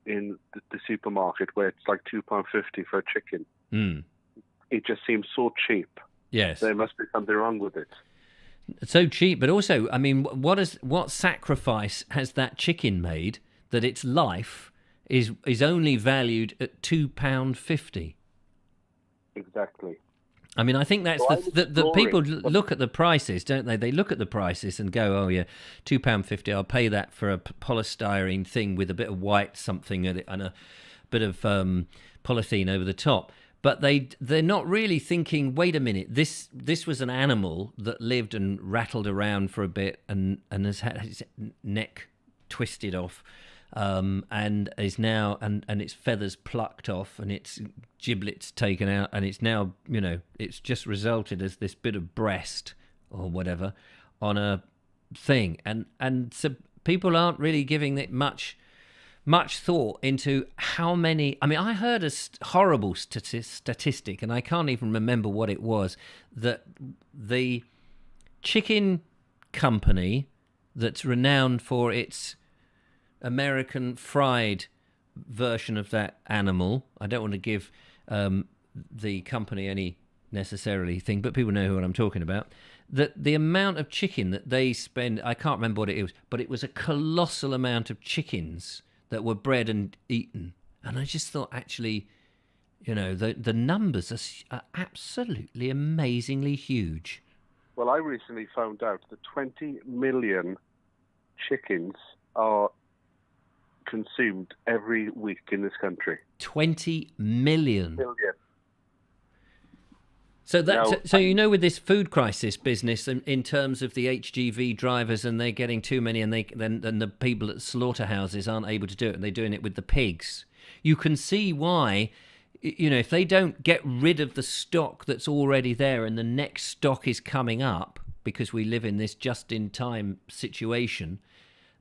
in the supermarket where it's like £2.50 for a chicken. It just seems so cheap. Yes. There must be something wrong with it. So cheap, but also, I mean, what sacrifice has that chicken made that its life is only valued at £2.50? Exactly. I mean, I think that's the people look at the prices, don't they? They look at the prices and go, oh yeah, £2.50, I'll pay that for a polystyrene thing with a bit of white something and a bit of polythene over the top. But they're not really thinking, wait a minute, this was an animal that lived and rattled around for a bit and has had his neck twisted off and is now and its feathers plucked off and its giblets taken out, and it's now, it's just resulted as this bit of breast or whatever on a thing. And so people aren't really giving it much much thought into how many. I mean, I heard a horrible statistic, and I can't even remember what it was, that the chicken company that's renowned for its American fried version of that animal. I don't want to give the company any necessarily thing, but people know what I'm talking about. That the amount of chicken that they spend, I can't remember what it was, but it was a colossal amount of chickens that were bred and eaten. And I just thought, actually, the numbers are absolutely amazingly huge. Well, I recently found out that 20 million chickens are consumed every week in this country. 20 million. Million. So that with this food crisis business, in terms of the HGV drivers, and they're getting too many, and then the people at slaughterhouses aren't able to do it, and they're doing it with the pigs. You can see why, if they don't get rid of the stock that's already there, and the next stock is coming up, because we live in this just-in-time situation.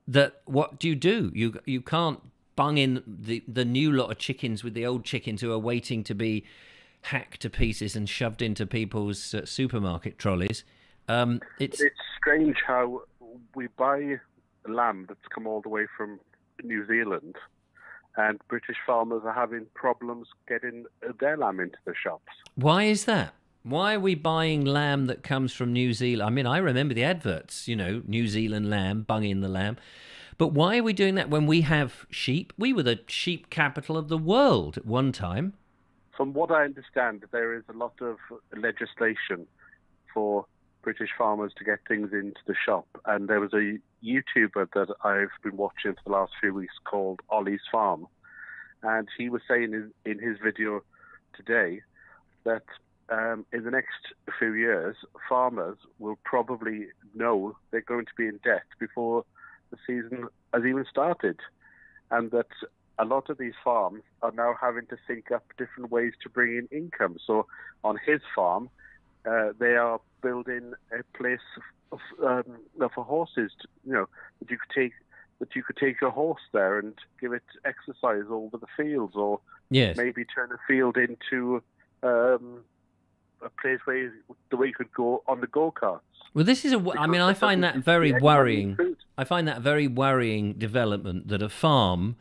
That what do? You can't bung in the new lot of chickens with the old chickens who are waiting to be hacked to pieces and shoved into people's supermarket trolleys. It's strange how we buy lamb that's come all the way from New Zealand, and British farmers are having problems getting their lamb into the shops. Why is that? Why are we buying lamb that comes from New Zealand? I mean, I remember the adverts, New Zealand lamb, bung in the lamb. But why are we doing that when we have sheep? We were the sheep capital of the world at one time. From what I understand, there is a lot of legislation for British farmers to get things into the shop. And there was a YouTuber that I've been watching for the last few weeks called Ollie's Farm. And he was saying in his video today that in the next few years, farmers will probably know they're going to be in debt before the season has even started. And that a lot of these farms are now having to think up different ways to bring in income. So on his farm, they are building a place for horses, that you could take your horse there and give it exercise over the fields, or maybe turn a field into a place where you could go on the go-karts. Well, this is I find that very worrying. I find that a very worrying development, that a farm,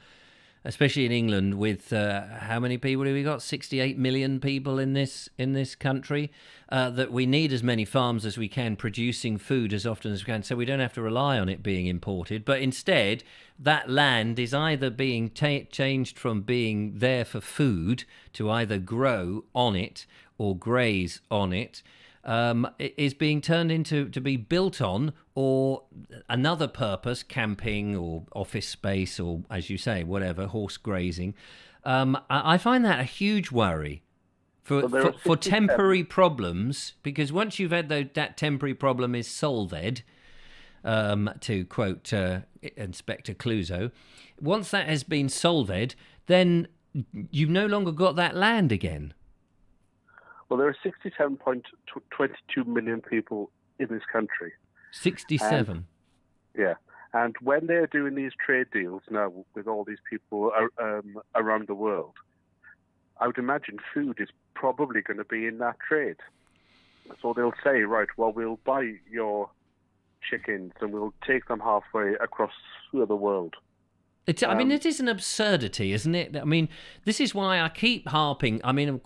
especially in England, with how many people have we got? 68 million people in this country. That we need as many farms as we can, producing food as often as we can, so we don't have to rely on it being imported. But instead, that land is either being changed from being there for food to either grow on it or graze on it. Is being turned into to be built on, or another purpose, camping or office space, or, as you say, whatever, horse grazing. I find that a huge worry for temporary problems, because once you've had that temporary problem is solved, to quote Inspector Clouseau, once that has been solved, then you've no longer got that land again. Well, there are 67.22 million people in this country. 67? And when they're doing these trade deals now with all these people around the world, I would imagine food is probably going to be in that trade. So they'll say, right, well, we'll buy your chickens and we'll take them halfway across the world. It is an absurdity, isn't it? I mean, this is why I keep harping. I mean,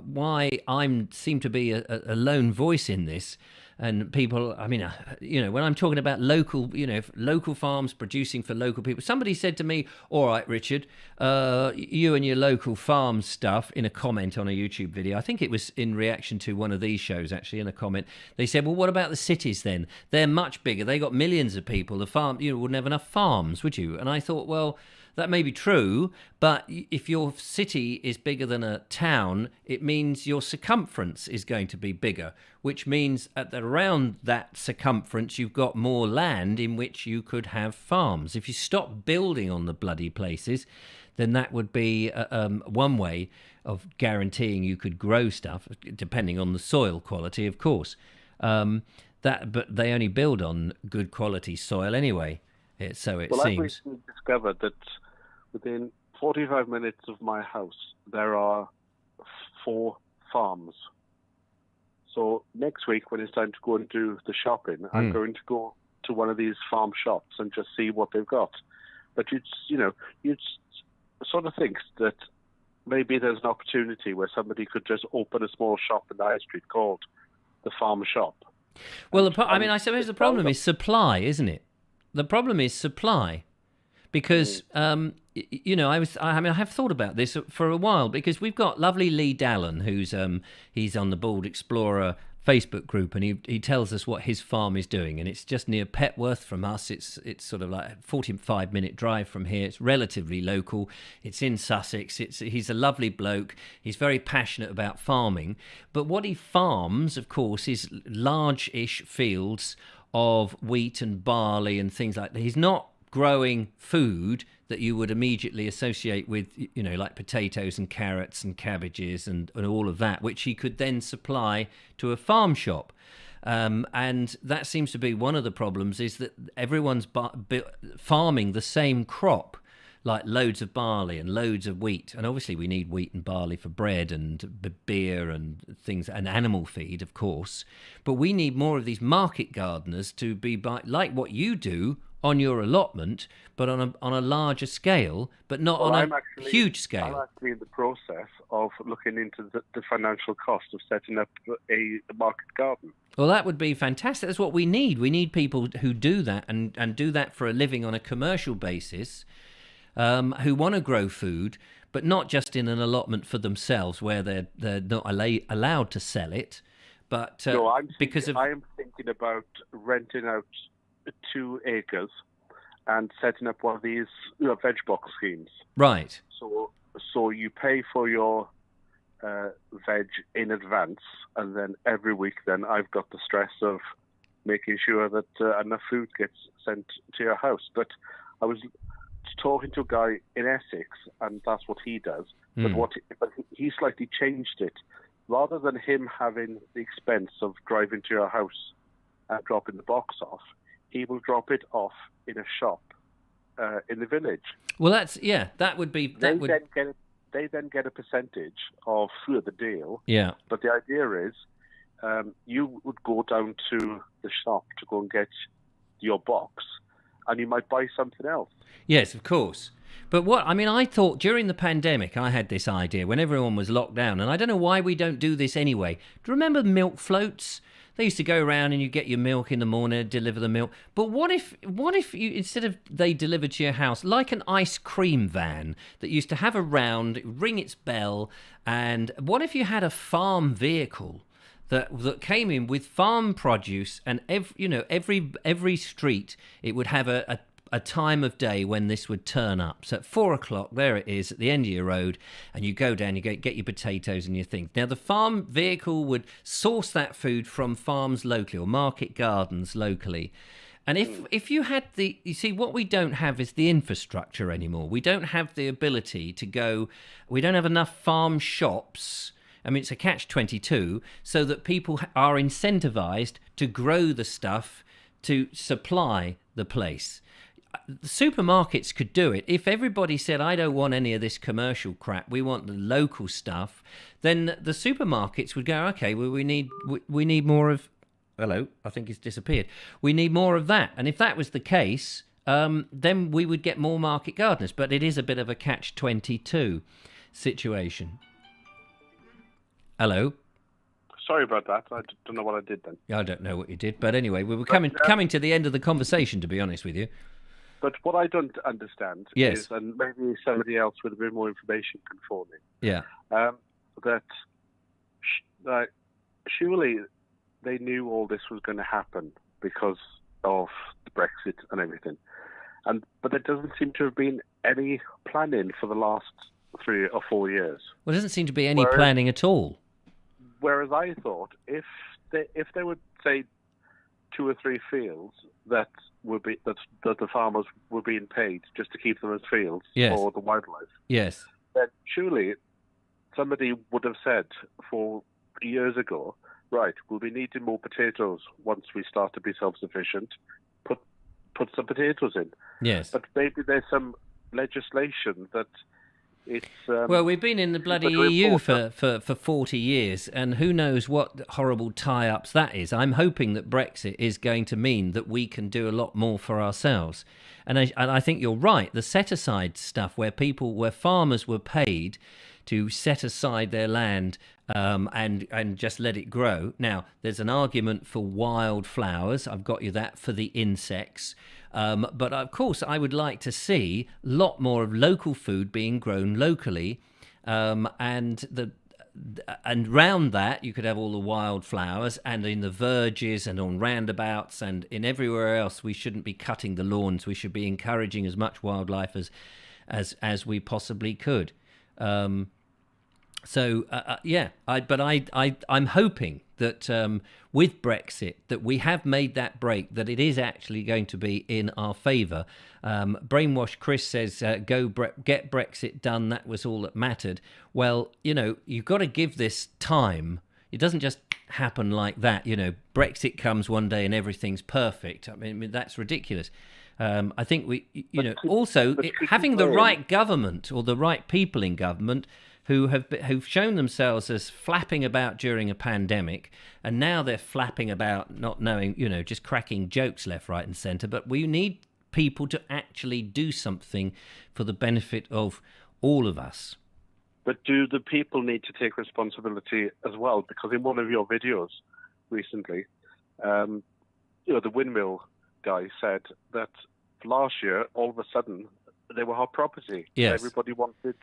why I seem to be a lone voice in this. And people, when I'm talking about local farms producing for local people, somebody said to me, all right, Richard, you and your local farm stuff, in a comment on a YouTube video. I think it was in reaction to one of these shows, actually, in a comment. They said, well, what about the cities then? They're much bigger. They got millions of people. The farm, wouldn't have enough farms, would you? And I thought, well, that may be true, but if your city is bigger than a town, it means your circumference is going to be bigger, which means around that circumference, you've got more land in which you could have farms. If you stop building on the bloody places, then that would be one way of guaranteeing you could grow stuff, depending on the soil quality, of course. But they only build on good quality soil anyway. So it seems. I've recently discovered that within 45 minutes of my house, there are 4 farms. So next week, when it's time to go and do the shopping, I'm going to go to one of these farm shops and just see what they've got. But you'd sort of think that maybe there's an opportunity where somebody could just open a small shop in the high street called the farm shop. Well, I suppose the problem is supply, isn't it? The problem is supply. Because, I have thought about this for a while, because we've got lovely Lee Dallon, who's he's on the Bald Explorer Facebook group, and he tells us what his farm is doing, and it's just near Petworth from us. It's sort of like a 45-minute drive from here. It's relatively local. It's in Sussex. He's a lovely bloke. He's very passionate about farming. But what he farms, of course, is large-ish fields of wheat and barley and things like that. He's not growing food that you would immediately associate with, like potatoes and carrots and cabbages and all of that, which he could then supply to a farm shop. And that seems to be one of the problems, is that everyone's farming the same crop, like loads of barley and loads of wheat. And obviously we need wheat and barley for bread and beer and things, and animal feed, of course. But we need more of these market gardeners to be like what you do on your allotment, but on a larger scale, but not on a huge scale. I'm actually in the process of looking into the financial cost of setting up a market garden. Well, that would be fantastic. That's what we need. We need people who do that and do that for a living on a commercial basis, who want to grow food, but not just in an allotment for themselves where they're not allowed to sell it. But I am thinking about renting out 2 acres and setting up one of these veg box schemes. Right. So you pay for your veg in advance, and then every week then I've got the stress of making sure that enough food gets sent to your house. But I was talking to a guy in Essex, and that's what he does. But he slightly changed it. Rather than him having the expense of driving to your house and dropping the box off, he will drop it off in a shop in the village. Well, that would be... They then get a percentage of the deal. Yeah. But the idea is you would go down to the shop to go and get your box, and you might buy something else. Yes, of course. But I thought during the pandemic, I had this idea when everyone was locked down, and I don't know why we don't do this anyway. Do you remember milk floats? They used to go around and you get your milk in the morning, deliver the milk. But what if you, instead of they delivered to your house, like an ice cream van that used to have a round, ring its bell, and what if you had a farm vehicle that came in with farm produce, and every street it would have a time of day when this would turn up. So at 4:00, there it is at the end of your road, and you go down, you get your potatoes and your things. Now the farm vehicle would source that food from farms locally or market gardens locally. And if you had you see, what we don't have is the infrastructure anymore. We don't have the ability to go, we don't have enough farm shops. I mean, it's a catch-22, so that people are incentivized to grow the stuff to supply the place. The supermarkets could do it. If everybody said, I don't want any of this commercial crap, we want the local stuff, then the supermarkets would go, okay, well, we need more of... Hello, I think it's disappeared. We need more of that. And if that was the case, then we would get more market gardeners. But it is a bit of a catch-22 situation. Hello? Sorry about that. I don't know what I did then. I don't know what you did. But anyway, we were coming to the end of the conversation, to be honest with you. But what I don't understand is, and maybe somebody else with a bit more information can phone in, that surely they knew all this was going to happen because of the Brexit and everything. But there doesn't seem to have been any planning for the last 3 or 4 years. Well, there doesn't seem to be any planning at all. Whereas I thought if they would say 2 or 3 fields that the farmers were being paid just to keep them as fields for the wildlife, then surely somebody would have said 4 years ago, right, we'll be needing more potatoes once we start to be self-sufficient. Put some potatoes in. Yes. But maybe there's some legislation that it's... well, we've been in the bloody EU for 40 years, and who knows what horrible tie-ups that is. I'm hoping that Brexit is going to mean that we can do a lot more for ourselves. And I think you're right. The set-aside stuff where farmers were paid to set aside their land and just let it grow. Now, there's an argument for wildflowers. I've got you that for the insects. But of course, I would like to see a lot more of local food being grown locally, and round that you could have all the wildflowers, and in the verges and on roundabouts and in everywhere else. We shouldn't be cutting the lawns. We should be encouraging as much wildlife as we possibly could. I'm hoping that with Brexit that we have made that break, that it is actually going to be in our favour. Brainwash Chris says, get Brexit done, that was all that mattered. Well, you've got to give this time. It doesn't just happen like that. Brexit comes one day and everything's perfect. I mean that's ridiculous. I think having the right government or the right people in government who've shown themselves as flapping about during a pandemic, and now they're flapping about not knowing, just cracking jokes left, right, and centre. But we need people to actually do something for the benefit of all of us. But do the people need to take responsibility as well? Because in one of your videos recently, the windmill guy said that last year, all of a sudden, they were hot property. Yes. Everybody wanted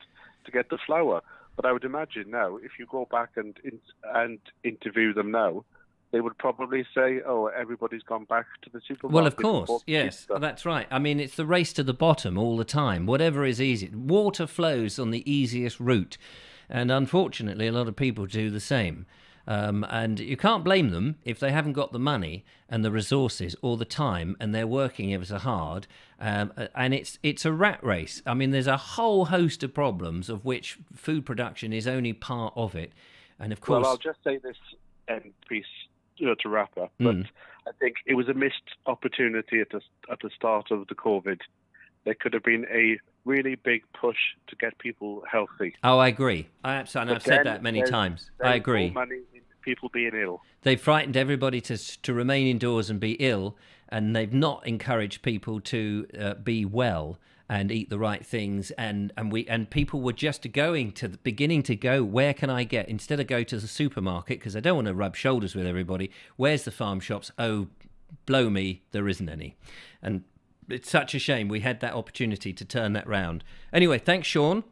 to get the flour. But I would imagine now, if you go back and interview them now, they would probably say, "Oh, everybody's gone back to the supermarket." Well, of course, yes, that's right. I mean, it's the race to the bottom all the time. Whatever is easy, water flows on the easiest route, and unfortunately, a lot of people do the same. And you can't blame them if they haven't got the money and the resources or the time, and they're working ever so hard. And it's a rat race. I mean, there's a whole host of problems, of which food production is only part of it. And of course, well, I'll just say this end piece to wrap up. But I think it was a missed opportunity at the start of the COVID. There could have been a really big push to get people healthy. Oh, I agree. I've said that many times. I agree. More money in people being ill. They've frightened everybody to remain indoors and be ill, and they've not encouraged people to be well and eat the right things. And people were just beginning to go, where can I get, instead of go to the supermarket, because I don't want to rub shoulders with everybody. Where's the farm shops? Oh, blow me, there isn't any. And it's such a shame we had that opportunity to turn that round. Anyway, thanks, Sean.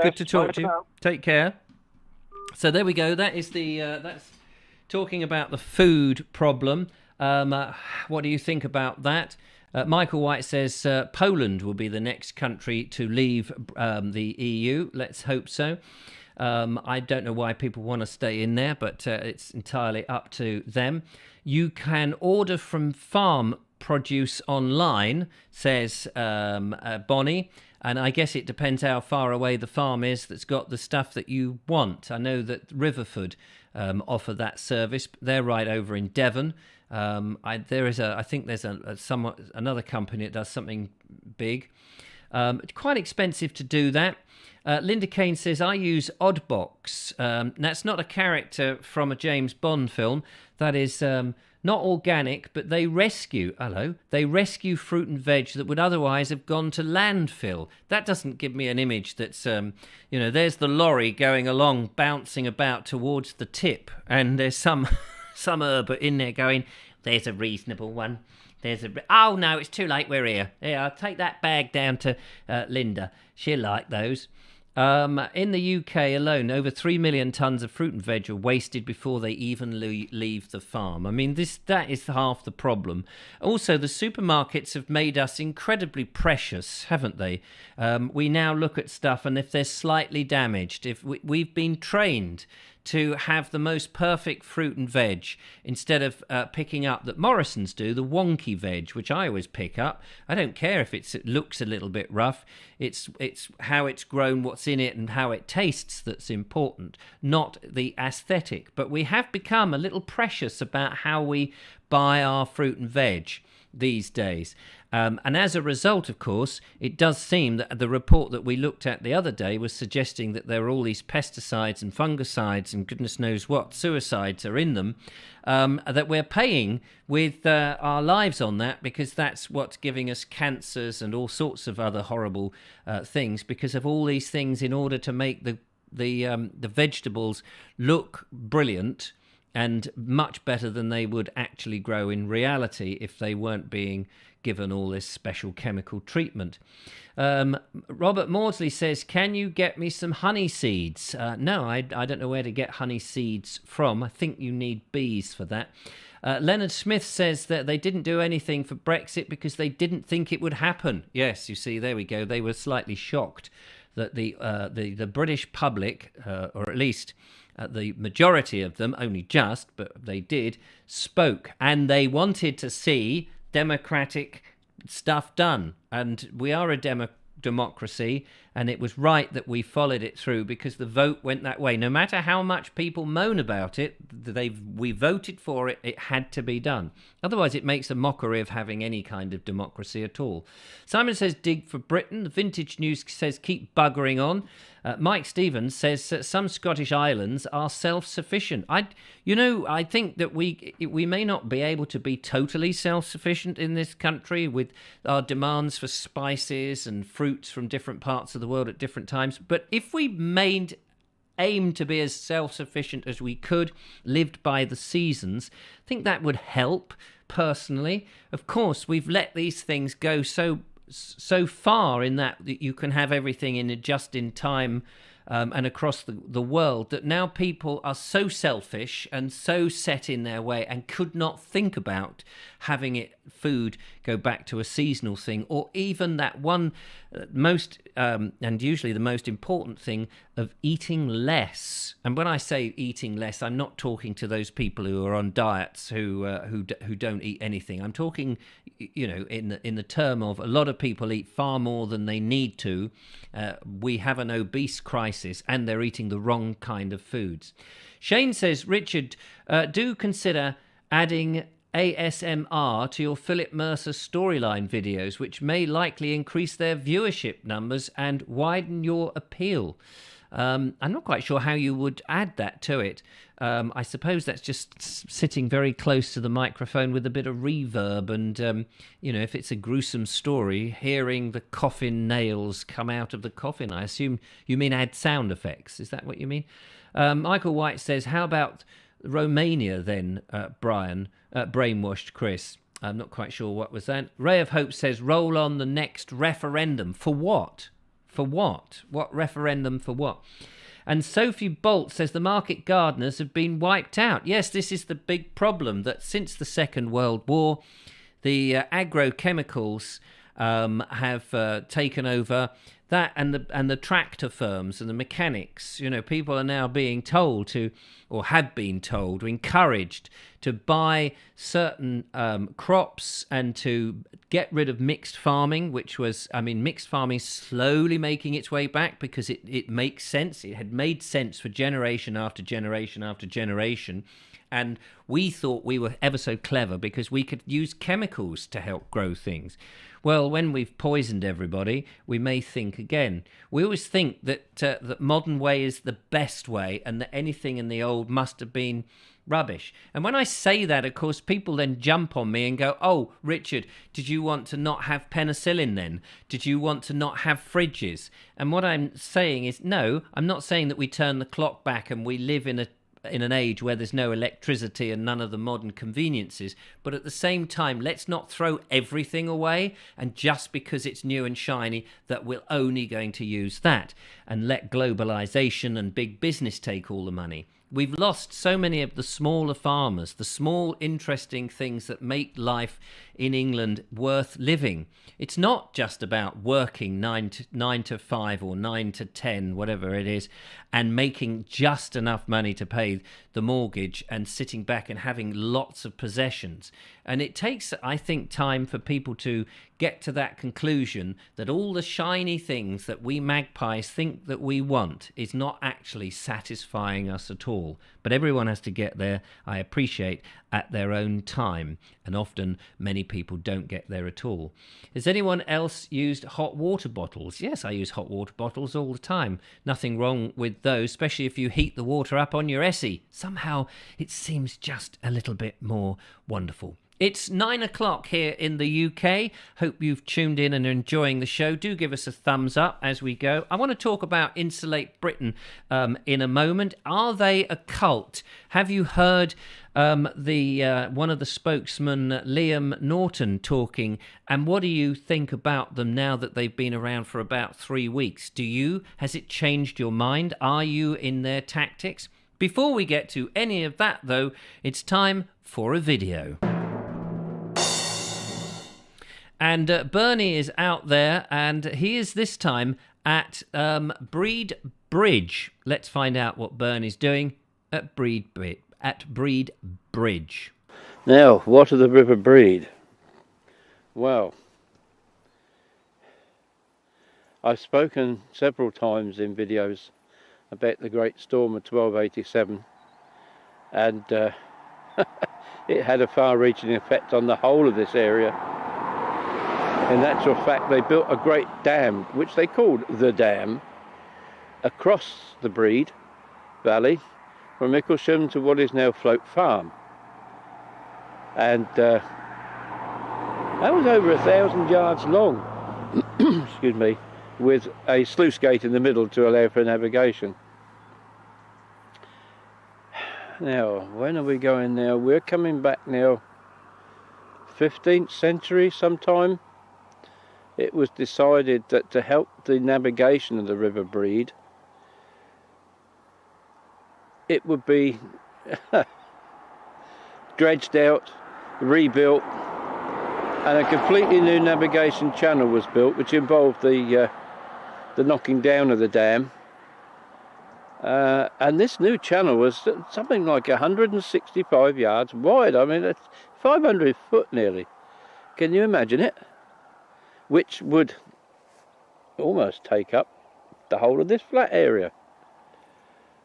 Good to talk to you. Take care. So there we go. That is that's talking about the food problem. What do you think about that? Michael White says Poland will be the next country to leave the EU. Let's hope so. I don't know why people want to stay in there, but it's entirely up to them. You can order from farm produce online, says Bonnie, and I guess it depends how far away the farm is that's got the stuff that you want. I know that Riverford offer that service. They're right over in Devon. I think there's another company that does something big. It's quite expensive to do that. Linda Kane says, I use Oddbox. That's not a character from a James Bond film. That is not organic, but they rescue fruit and veg that would otherwise have gone to landfill. That doesn't give me an image that's, there's the lorry going along, bouncing about towards the tip, and there's some herb in there going, there's a reasonable one. Oh no, it's too late, we're here. Yeah, I'll take that bag down to Linda. She'll like those. In the UK alone, over 3 million tonnes of fruit and veg are wasted before they even leave the farm. I mean, that is half the problem. Also, the supermarkets have made us incredibly precious, haven't they? We now look at stuff, and if they're slightly damaged, if we've been trained to have the most perfect fruit and veg, instead of picking up that Morrison's do, the wonky veg, which I always pick up. I don't care if it looks a little bit rough. It's how it's grown, what's in it, and how it tastes that's important, not the aesthetic. But we have become a little precious about how we buy our fruit and veg these days. And as a result, of course, it does seem that the report that we looked at the other day was suggesting that there are all these pesticides and fungicides and goodness knows what, suicides are in them, that we're paying with our lives on that, because that's what's giving us cancers and all sorts of other horrible things, because of all these things in order to make the vegetables look brilliant and much better than they would actually grow in reality if they weren't being given all this special chemical treatment. Robert Maudsley says, can you get me some honey seeds? No, I don't know where to get honey seeds from. I think you need bees for that. Leonard Smith says that they didn't do anything for Brexit because they didn't think it would happen. Yes, you see, there we go. They were slightly shocked that the British public, or at least the majority of them, only just, but they did, spoke, and they wanted to see democratic stuff done. And we are a democracy, and it was right that we followed it through, because the vote went that way. No matter how much people moan about it, we voted for it. It had to be done. Otherwise, it makes a mockery of having any kind of democracy at all. Simon says, dig for Britain. The Vintage News says, keep buggering on. Mike Stevens says some Scottish islands are self-sufficient. I think that we may not be able to be totally self-sufficient in this country with our demands for spices and fruits from different parts of the world at different times. But if we aimed to be as self-sufficient as we could, lived by the seasons, I think that would help personally. Of course, we've let these things go so far in that you can have everything in just in time and across the world, that now people are so selfish and so set in their way and could not think about having food go back to a seasonal thing, or even that one most and usually the most important thing of eating less. And when I say eating less, I'm not talking to those people who are on diets who don't eat anything. I'm talking, in the term of a lot of people eat far more than they need to. We have an obese crisis, and they're eating the wrong kind of foods. Shane says, Richard, do consider adding ASMR to your Philip Mercer storyline videos, which may likely increase their viewership numbers and widen your appeal. I'm not quite sure how you would add that to it. I suppose that's just sitting very close to the microphone with a bit of reverb, and if it's a gruesome story, hearing the coffin nails come out of the coffin. I assume you mean add sound effects. Is that what you mean? Michael White says, how about Romania then, Brian? Brainwashed Chris. I'm not quite sure what was that. Ray of Hope says, roll on the next referendum. For what? For what? What referendum for what? And Sophie Bolt says the market gardeners have been wiped out. Yes, this is the big problem, that since the Second World War, the agrochemicals have taken over. That and the tractor firms and the mechanics. People are now being told to, or have been told, or encouraged to buy certain crops and to get rid of mixed farming, which was, mixed farming slowly making its way back, because it makes sense. It had made sense for generation after generation after generation. And we thought we were ever so clever because we could use chemicals to help grow things. Well, when we've poisoned everybody, we may think again. We always think that that modern way is the best way, and that anything in the old must have been rubbish. And when I say that, of course, people then jump on me and go, oh, Richard, did you want to not have penicillin then? Did you want to not have fridges? And what I'm saying is, no, I'm not saying that we turn the clock back and we live in an age where there's no electricity and none of the modern conveniences, but at the same time, let's not throw everything away, and just because it's new and shiny that we're only going to use that, and let globalization and big business take all the money. We've lost so many of the smaller farmers, the small interesting things that make life in England worth living. It's not just about working 9 to 5 or 9 to 10, whatever it is, and making just enough money to pay the mortgage and sitting back and having lots of possessions. And it takes, I think, time for people to get to that conclusion that all the shiny things that we magpies think that we want is not actually satisfying us at all. But everyone has to get there, I appreciate, at their own time. And often many people don't get there at all. Has anyone else used hot water bottles? Yes, I use hot water bottles all the time. Nothing wrong with those, especially if you heat the water up on your Essie. Somehow it seems just a little bit more wonderful. It's 9 o'clock here in the UK. Hope you've tuned in and are enjoying the show. Do give us a thumbs up as we go. I want to talk about Insulate Britain in a moment. Are they a cult? Have you heard one of the spokesmen, Liam Norton, talking? And what do you think about them now that they've been around for about 3 weeks? Has it changed your mind? Are you in their tactics? Before we get to any of that, though, it's time for a video. And Bernie is out there, and he is this time at Breed Bridge. Let's find out what Bernie's doing at Breed Bridge. Now, what of the River Breed? Well, I've spoken several times in videos about the Great Storm of 1287, and it had a far-reaching effect on the whole of this area. In actual fact, they built a great dam, which they called the Dam, across the Breed Valley from Micklesham to what is now Float Farm. And that was over 1,000 yards long, excuse me, with a sluice gate in the middle to allow for navigation. Now, when are we going now? We're coming back now, 15th century sometime. It was decided that to help the navigation of the River Breed, it would be dredged out, rebuilt, and a completely new navigation channel was built, which involved the knocking down of the dam. And this new channel was something like 165 yards wide. I mean, that's 500 foot nearly. Can you imagine it? Which would almost take up the whole of this flat area.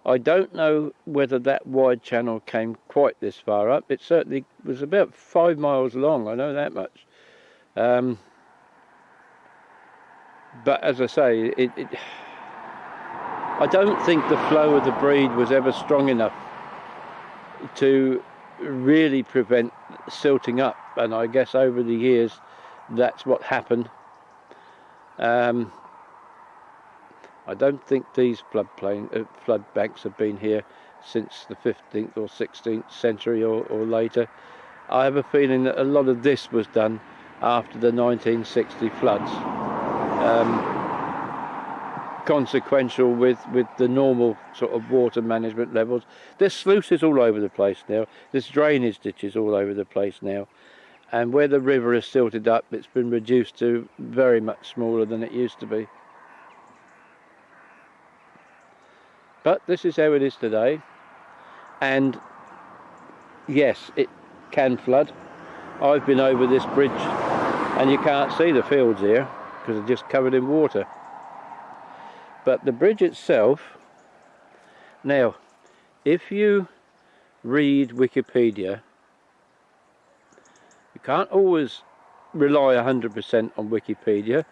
I don't know whether that wide channel came quite this far up. It certainly was about 5 miles long, I know that much. But as I say, I don't think the flow of the Breed was ever strong enough to really prevent silting up, and I guess over the years that's what happened. I don't think these flood banks have been here since the 15th or 16th century or later. I have a feeling that a lot of this was done after the 1960 floods, consequential with the normal sort of water management levels. There's sluices all over the place now, there's drainage ditches all over the place now. And where the river is silted up, it's been reduced to very much smaller than it used to be. But this is how it is today. And yes, it can flood. I've been over this bridge and you can't see the fields here because they're just covered in water. But the bridge itself, now, if you read Wikipedia, you can't always rely 100% on Wikipedia,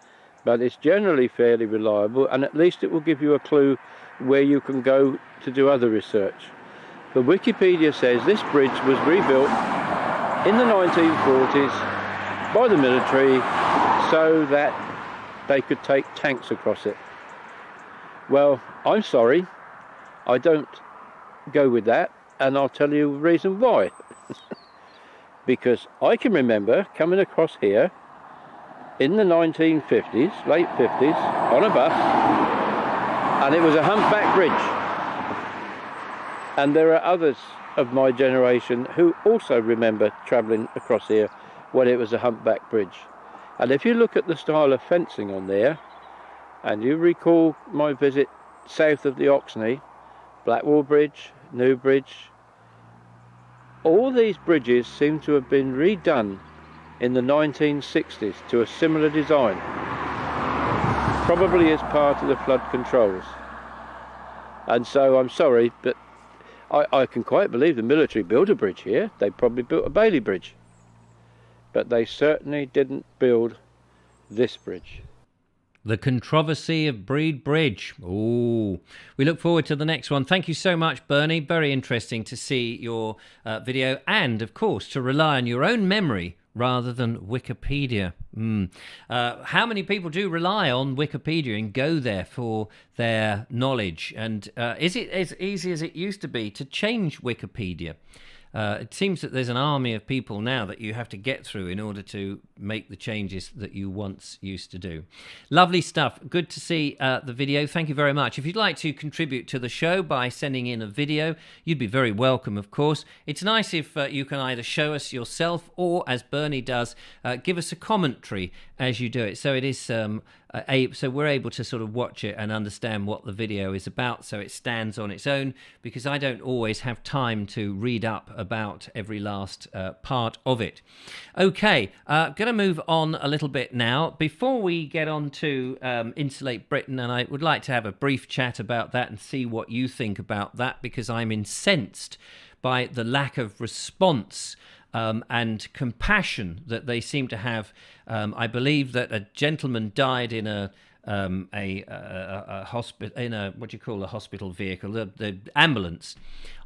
but it's generally fairly reliable, and at least it will give you a clue where you can go to do other research. But Wikipedia says this bridge was rebuilt in the 1940s by the military so that they could take tanks across it. Well, I'm sorry, I don't go with that, and I'll tell you the reason why. Because I can remember coming across here in the 1950s, late 50s, on a bus, and it was a humpback bridge. And there are others of my generation who also remember travelling across here when it was a humpback bridge. And if you look at the style of fencing on there, and you recall my visit south of the Oxney, Blackwall Bridge, New Bridge, all these bridges seem to have been redone in the 1960s to a similar design, probably as part of the flood controls. And so I'm sorry, but I can quite believe the military built a bridge here. They probably built a Bailey Bridge, but they certainly didn't build this bridge. The controversy of Breed Bridge. Oh, we look forward to the next one. Thank you so much, Bernie. Very interesting to see your video and, of course, to rely on your own memory rather than Wikipedia. How many people do rely on Wikipedia and go there for their knowledge? And is it as easy as it used to be to change Wikipedia? It seems that there's an army of people now that you have to get through in order to make the changes that you once used to do. Lovely stuff. Good to see the video. Thank you very much. If you'd like to contribute to the show by sending in a video, you'd be very welcome, of course. It's nice if you can either show us yourself or, as Bernie does, give us a commentary as you do it. So it is so we're able to sort of watch it and understand what the video is about, so it stands on its own, because I don't always have time to read up about every last part of it. Okay, going to move on a little bit now. Before we get on to Insulate Britain, and I would like to have a brief chat about that and see what you think about that, because I'm incensed by the lack of response and compassion that they seem to have. I believe that a gentleman died in a hospital, in a, what do you call a hospital vehicle, the ambulance,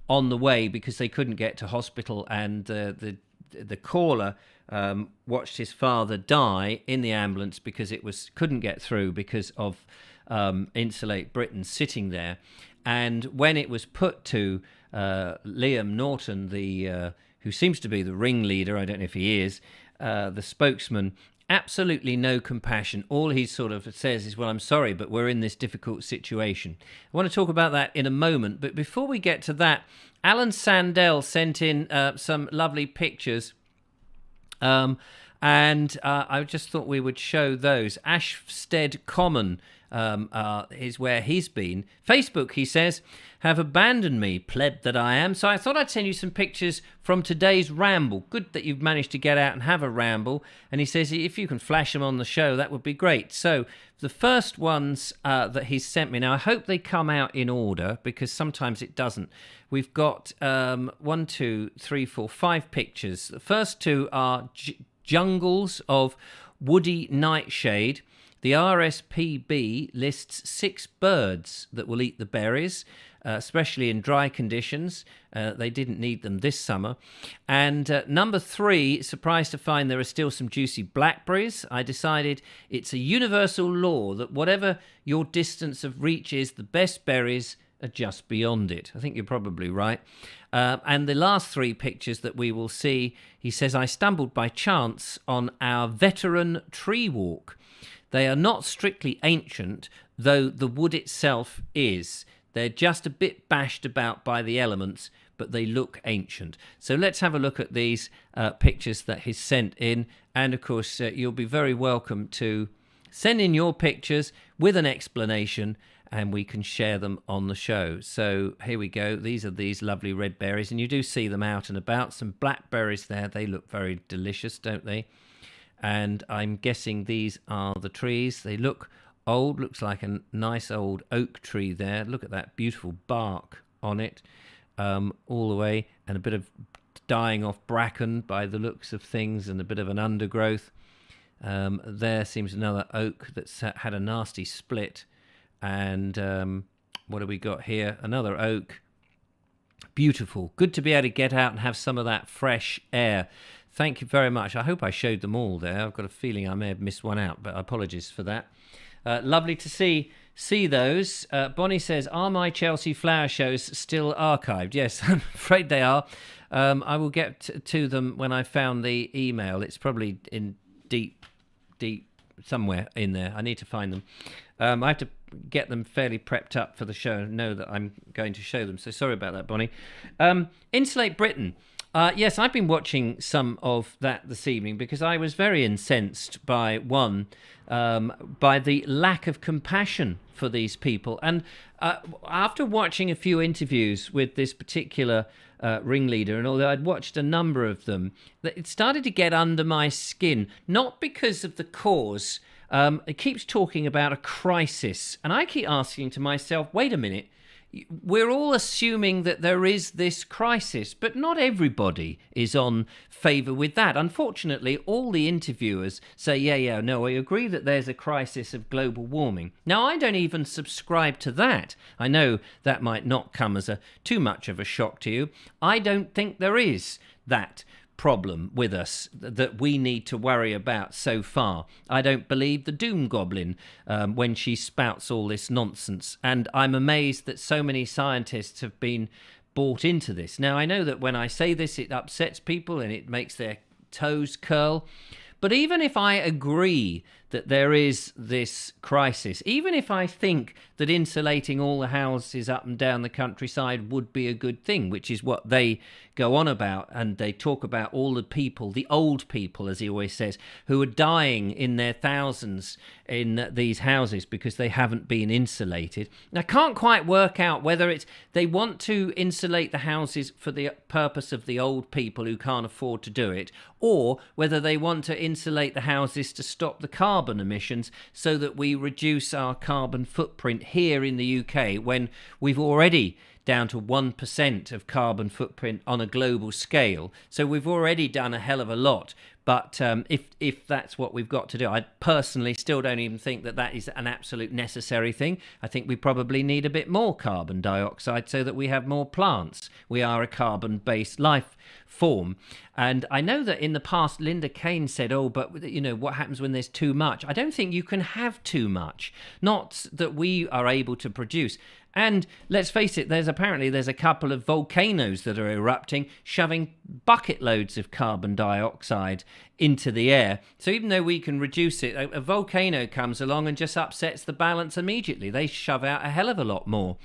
on the way because they couldn't get to hospital, and the caller watched his father die in the ambulance because it couldn't get through because of Insulate Britain sitting there. And when it was put to Liam Norton, who seems to be the ringleader, I don't know if he is, the spokesman, absolutely no compassion. All he sort of says is, well, I'm sorry, but we're in this difficult situation. I want to talk about that in a moment, but before we get to that, Alan Sandell sent in some lovely pictures, and I just thought we would show those. Ashstead Common is where he's been. Facebook, he says, have abandoned me, pleb that I am. So I thought I'd send you some pictures from today's ramble. Good that you've managed to get out and have a ramble. And he says if you can flash them on the show, that would be great. So the first ones that he's sent me, now I hope they come out in order, because sometimes it doesn't. We've got 5 pictures. The first two are jungles of woody nightshade. The RSPB lists 6 birds that will eat the berries, especially in dry conditions. They didn't need them this summer. And number 3, surprised to find there are still some juicy blackberries. I decided it's a universal law that whatever your distance of reach is, the best berries are just beyond it. I think you're probably right. And the last 3 pictures that we will see, he says, I stumbled by chance on our veteran tree walk. They are not strictly ancient, though the wood itself is. They're just a bit bashed about by the elements, but they look ancient. So let's have a look at these pictures that he's sent in. And of course, you'll be very welcome to send in your pictures with an explanation, and we can share them on the show. So here we go. These are these lovely red berries, and you do see them out and about. Some blackberries there. They look very delicious, don't they? And I'm guessing these are the trees. They look old. Looks like a nice old oak tree there. Look at that beautiful bark on it all the way, and a bit of dying off bracken by the looks of things, and a bit of an undergrowth. There seems another oak that's had a nasty split. And what have we got here? Another oak. Beautiful. Good to be able to get out and have some of that fresh air. Thank you very much. I hope I showed them all there. I've got a feeling I may have missed one out, but apologies for that. Lovely to see those. Bonnie says, are my Chelsea flower shows still archived? Yes, I'm afraid they are. I will get to them when I found the email. It's probably in deep somewhere in there. I need to find them. I have to get them fairly prepped up for the show and know that I'm going to show them. So sorry about that, Bonnie. Insulate Britain. Yes, I've been watching some of that this evening because I was very incensed by by the lack of compassion for these people. And after watching a few interviews with this particular ringleader, and although I'd watched a number of them, it started to get under my skin, not because of the cause. It keeps talking about a crisis, and I keep asking to myself, wait a minute, we're all assuming that there is this crisis, but not everybody is on favour with that. Unfortunately, all the interviewers say, no, I agree that there's a crisis of global warming. Now, I don't even subscribe to that. I know that might not come as too much of a shock to you. I don't think there is that problem with us that we need to worry about so far. I don't believe the doom goblin when she spouts all this nonsense, and I'm amazed that so many scientists have been bought into this. Now, I know that when I say this, it upsets people and it makes their toes curl, but even if I agree that there is this crisis, even if I think that insulating all the houses up and down the countryside would be a good thing, which is what they go on about, and they talk about all the people, the old people, as he always says, who are dying in their thousands in these houses because they haven't been insulated. I can't quite work out whether it's they want to insulate the houses for the purpose of the old people who can't afford to do it, or whether they want to insulate the houses to stop the carbon emissions so that we reduce our carbon footprint here in the UK when we've already down to 1% of carbon footprint on a global scale. So we've already done a hell of a lot. But if that's what we've got to do, I personally still don't even think that that is an absolute necessary thing. I think we probably need a bit more carbon dioxide so that we have more plants. We are a carbon-based life form. And I know that in the past, Linda Kane said, but what happens when there's too much? I don't think you can have too much. Not that we are able to produce. And let's face it, there's a couple of volcanoes that are erupting, shoving bucket loads of carbon dioxide into the air. So even though we can reduce it, a volcano comes along and just upsets the balance immediately. They shove out a hell of a lot more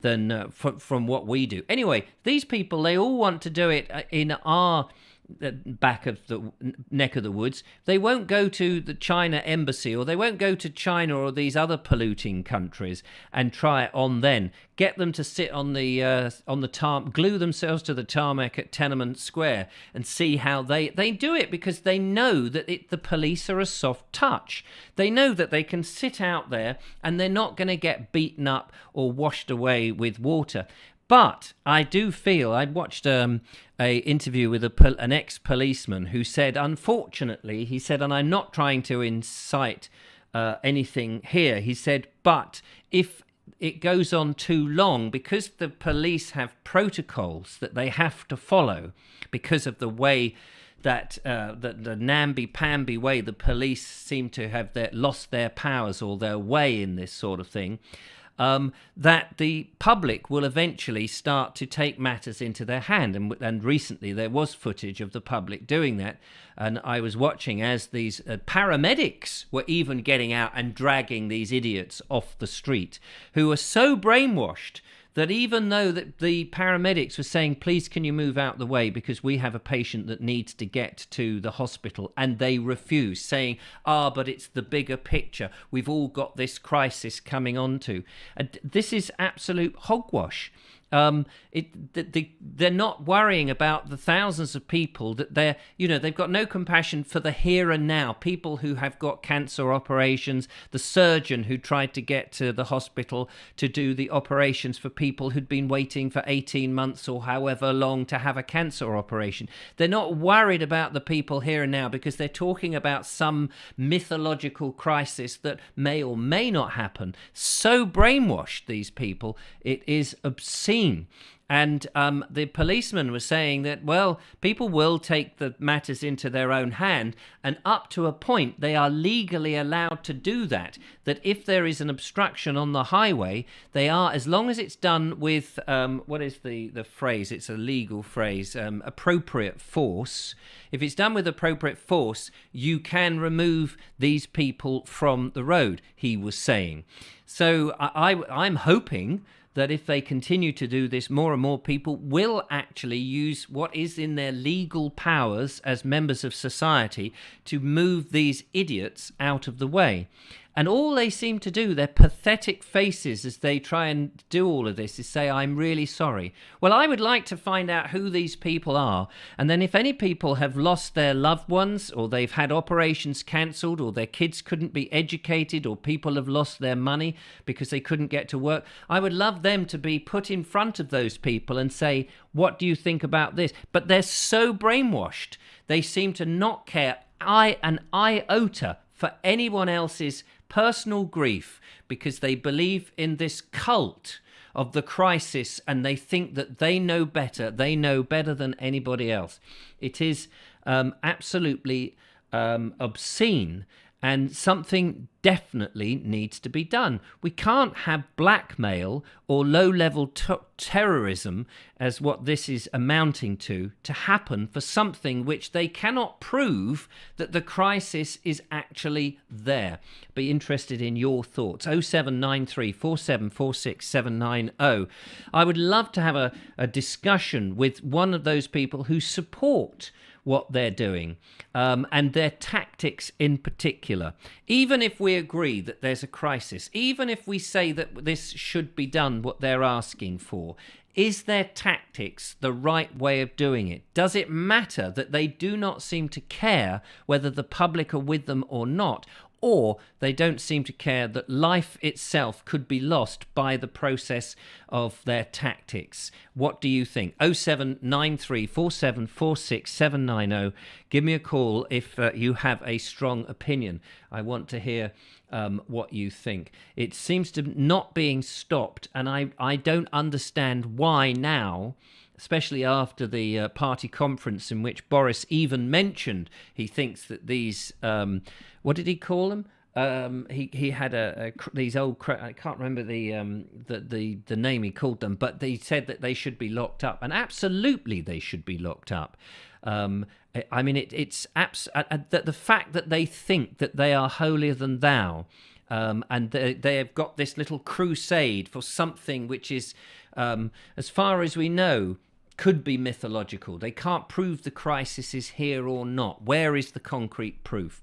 than from what we do. Anyway, these people, they all want to do it in our back of the neck of the woods. They won't go to the China embassy, or they won't go to China or these other polluting countries and try it on then. Get them to sit on the glue themselves to the tarmac at Tenement Square and see how they do it, because they know that the police are a soft touch. They know that they can sit out there and they're not going to get beaten up or washed away with water. But I do feel, I watched a interview with an ex-policeman who said, unfortunately, he said, and I'm not trying to incite anything here, he said, but if it goes on too long, because the police have protocols that they have to follow because of the way that the namby-pamby way the police seem to have lost their powers or their way in this sort of thing, that the public will eventually start to take matters into their hand. And recently there was footage of the public doing that. And I was watching as these paramedics were even getting out and dragging these idiots off the street, who were so brainwashed that even though that the paramedics were saying, please, can you move out the way because we have a patient that needs to get to the hospital, and they refuse, saying, but it's the bigger picture. We've all got this crisis coming on to. This is absolute hogwash. They're not worrying about the thousands of people that they've got no compassion for the here and now. People who have got cancer operations, the surgeon who tried to get to the hospital to do the operations for people who'd been waiting for 18 months or however long to have a cancer operation. They're not worried about the people here and now because they're talking about some mythological crisis that may or may not happen. So brainwashed, these people, it is obscene. And the policeman was saying that, well, people will take the matters into their own hand, and up to a point they are legally allowed to do that. That if there is an obstruction on the highway, they are, as long as it's done with, what is the phrase? It's a legal phrase, appropriate force. If it's done with appropriate force, you can remove these people from the road, he was saying. So I'm hoping that if they continue to do this, more and more people will actually use what is in their legal powers as members of society to move these idiots out of the way. And all they seem to do, their pathetic faces as they try and do all of this, is say, I'm really sorry. Well, I would like to find out who these people are. And then if any people have lost their loved ones, or they've had operations cancelled, or their kids couldn't be educated, or people have lost their money because they couldn't get to work, I would love them to be put in front of those people and say, what do you think about this? But they're so brainwashed. They seem to not care an iota for anyone else's personal grief, because they believe in this cult of the crisis and they think that they know better than anybody else. It is absolutely obscene, and something definitely needs to be done. We can't have blackmail or low-level terrorism, as what this is amounting to happen for something which they cannot prove that the crisis is actually there. Be interested in your thoughts. 0793 4746 790. I would love to have a discussion with one of those people who support what they're doing, and their tactics in particular. Even if we agree that there's a crisis, even if we say that this should be done, what they're asking for, is their tactics the right way of doing it? Does it matter that they do not seem to care whether the public are with them or not? Or they don't seem to care that life itself could be lost by the process of their tactics. What do you think? 0793 4746 790. Give me a call if you have a strong opinion. I want to hear what you think. It seems to not being stopped, and I don't understand why now, especially after the party conference in which Boris even mentioned he thinks that these, what did he call them? He had these old, I can't remember the name he called them, but he said that they should be locked up, and absolutely they should be locked up. I mean, it's the fact that they think that they are holier than thou, and they have got this little crusade for something which is, as far as we know, could be mythological. They can't prove the crisis is here or not. Where is the concrete proof?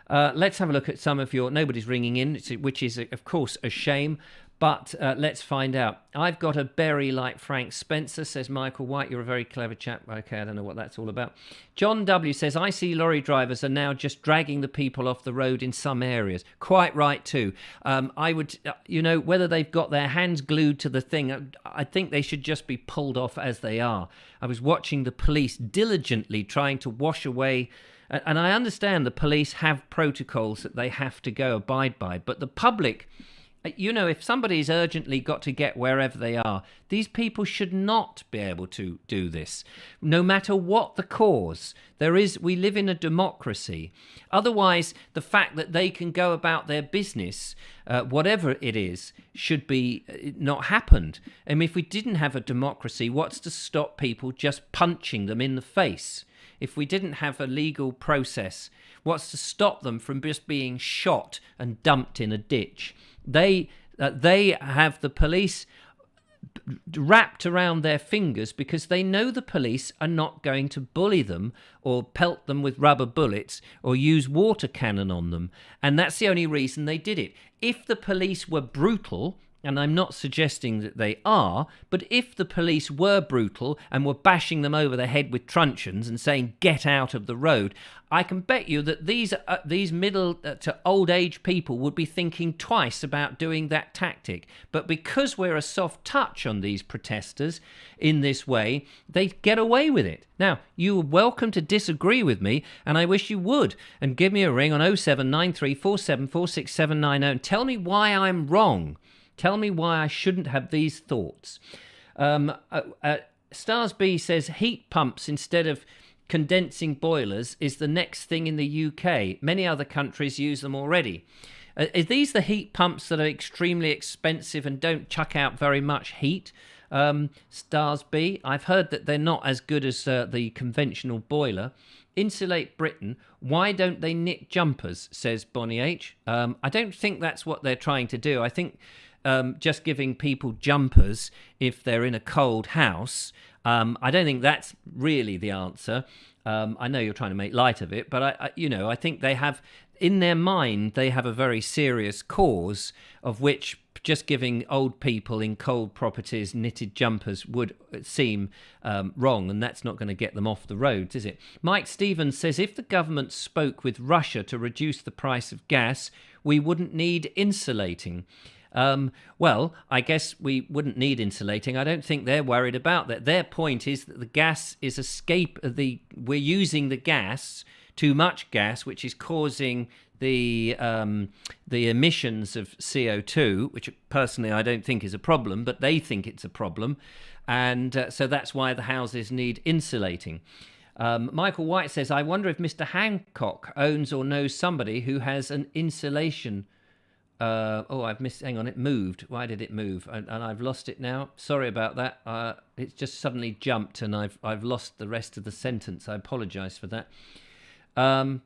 Let's have a look at some of your... Nobody's ringing in, which is, of course, a shame. But let's find out. I've got a berry like Frank Spencer, says Michael White. You're a very clever chap. Okay, I don't know what that's all about. John W. says, I see lorry drivers are now just dragging the people off the road in some areas. Quite right, too. I would, whether they've got their hands glued to the thing, I think they should just be pulled off as they are. I was watching the police diligently trying to wash away... And I understand the police have protocols that they have to abide by, but the public... if somebody's urgently got to get wherever they are, these people should not be able to do this, no matter what the cause. We live in a democracy. Otherwise, the fact that they can go about their business, whatever it is, should be not happened. And if we didn't have a democracy, what's to stop people just punching them in the face? If we didn't have a legal process, what's to stop them from just being shot and dumped in a ditch? They have the police wrapped around their fingers because they know the police are not going to bully them or pelt them with rubber bullets or use water cannon on them. And that's the only reason they did it. If the police were brutal, and I'm not suggesting that they are, but if the police were brutal and were bashing them over the head with truncheons and saying, get out of the road, I can bet you that these middle to old age people would be thinking twice about doing that tactic. But because we're a soft touch on these protesters in this way, they get away with it. Now, you're welcome to disagree with me, and I wish you would. And give me a ring on 0793 4746 790 and tell me why I'm wrong. Tell me why I shouldn't have these thoughts. Stars B says heat pumps instead of condensing boilers is the next thing in the UK. Many other countries use them already. Are these the heat pumps that are extremely expensive and don't chuck out very much heat? Stars B, I've heard that they're not as good as the conventional boiler. Insulate Britain. Why don't they knit jumpers, says Bonnie H. I don't think that's what they're trying to do. I think just giving people jumpers if they're in a cold house. I don't think that's really the answer. I know you're trying to make light of it, but I think they have, in their mind, they have a very serious cause, of which just giving old people in cold properties knitted jumpers would seem wrong, and that's not going to get them off the roads, is it? Mike Stevens says, if the government spoke with Russia to reduce the price of gas, we wouldn't need insulating. Well, I guess we wouldn't need insulating. I don't think they're worried about that. Their point is that the gas is we're using the gas, too much gas, which is causing the emissions of CO2, which personally I don't think is a problem, but they think it's a problem. And so that's why the houses need insulating. Michael White says, I wonder if Mr. Hancock owns or knows somebody who has an insulation. I've missed. Hang on, it moved. Why did it move? And I've lost it now. Sorry about that. It's just suddenly jumped, and I've lost the rest of the sentence. I apologise for that. I'm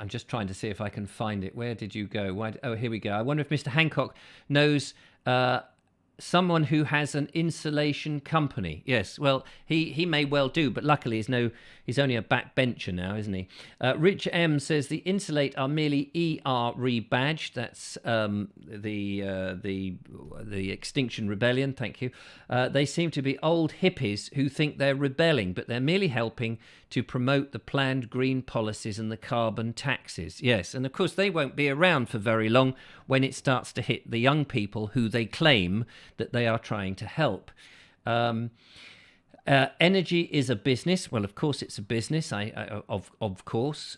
just trying to see if I can find it. Where did you go? Here we go. I wonder if Mr. Hancock knows someone who has an insulation company. Yes, well, he may well do, but luckily he's only a backbencher now, isn't he? Rich M says the Insulate are merely ER rebadged. That's the Extinction Rebellion. Thank you. They seem to be old hippies who think they're rebelling, but they're merely helping to promote the planned green policies and the carbon taxes. Yes, and of course they won't be around for very long when it starts to hit the young people who they claim that they are trying to help. Energy is a business. Well, of course it's a business, of course.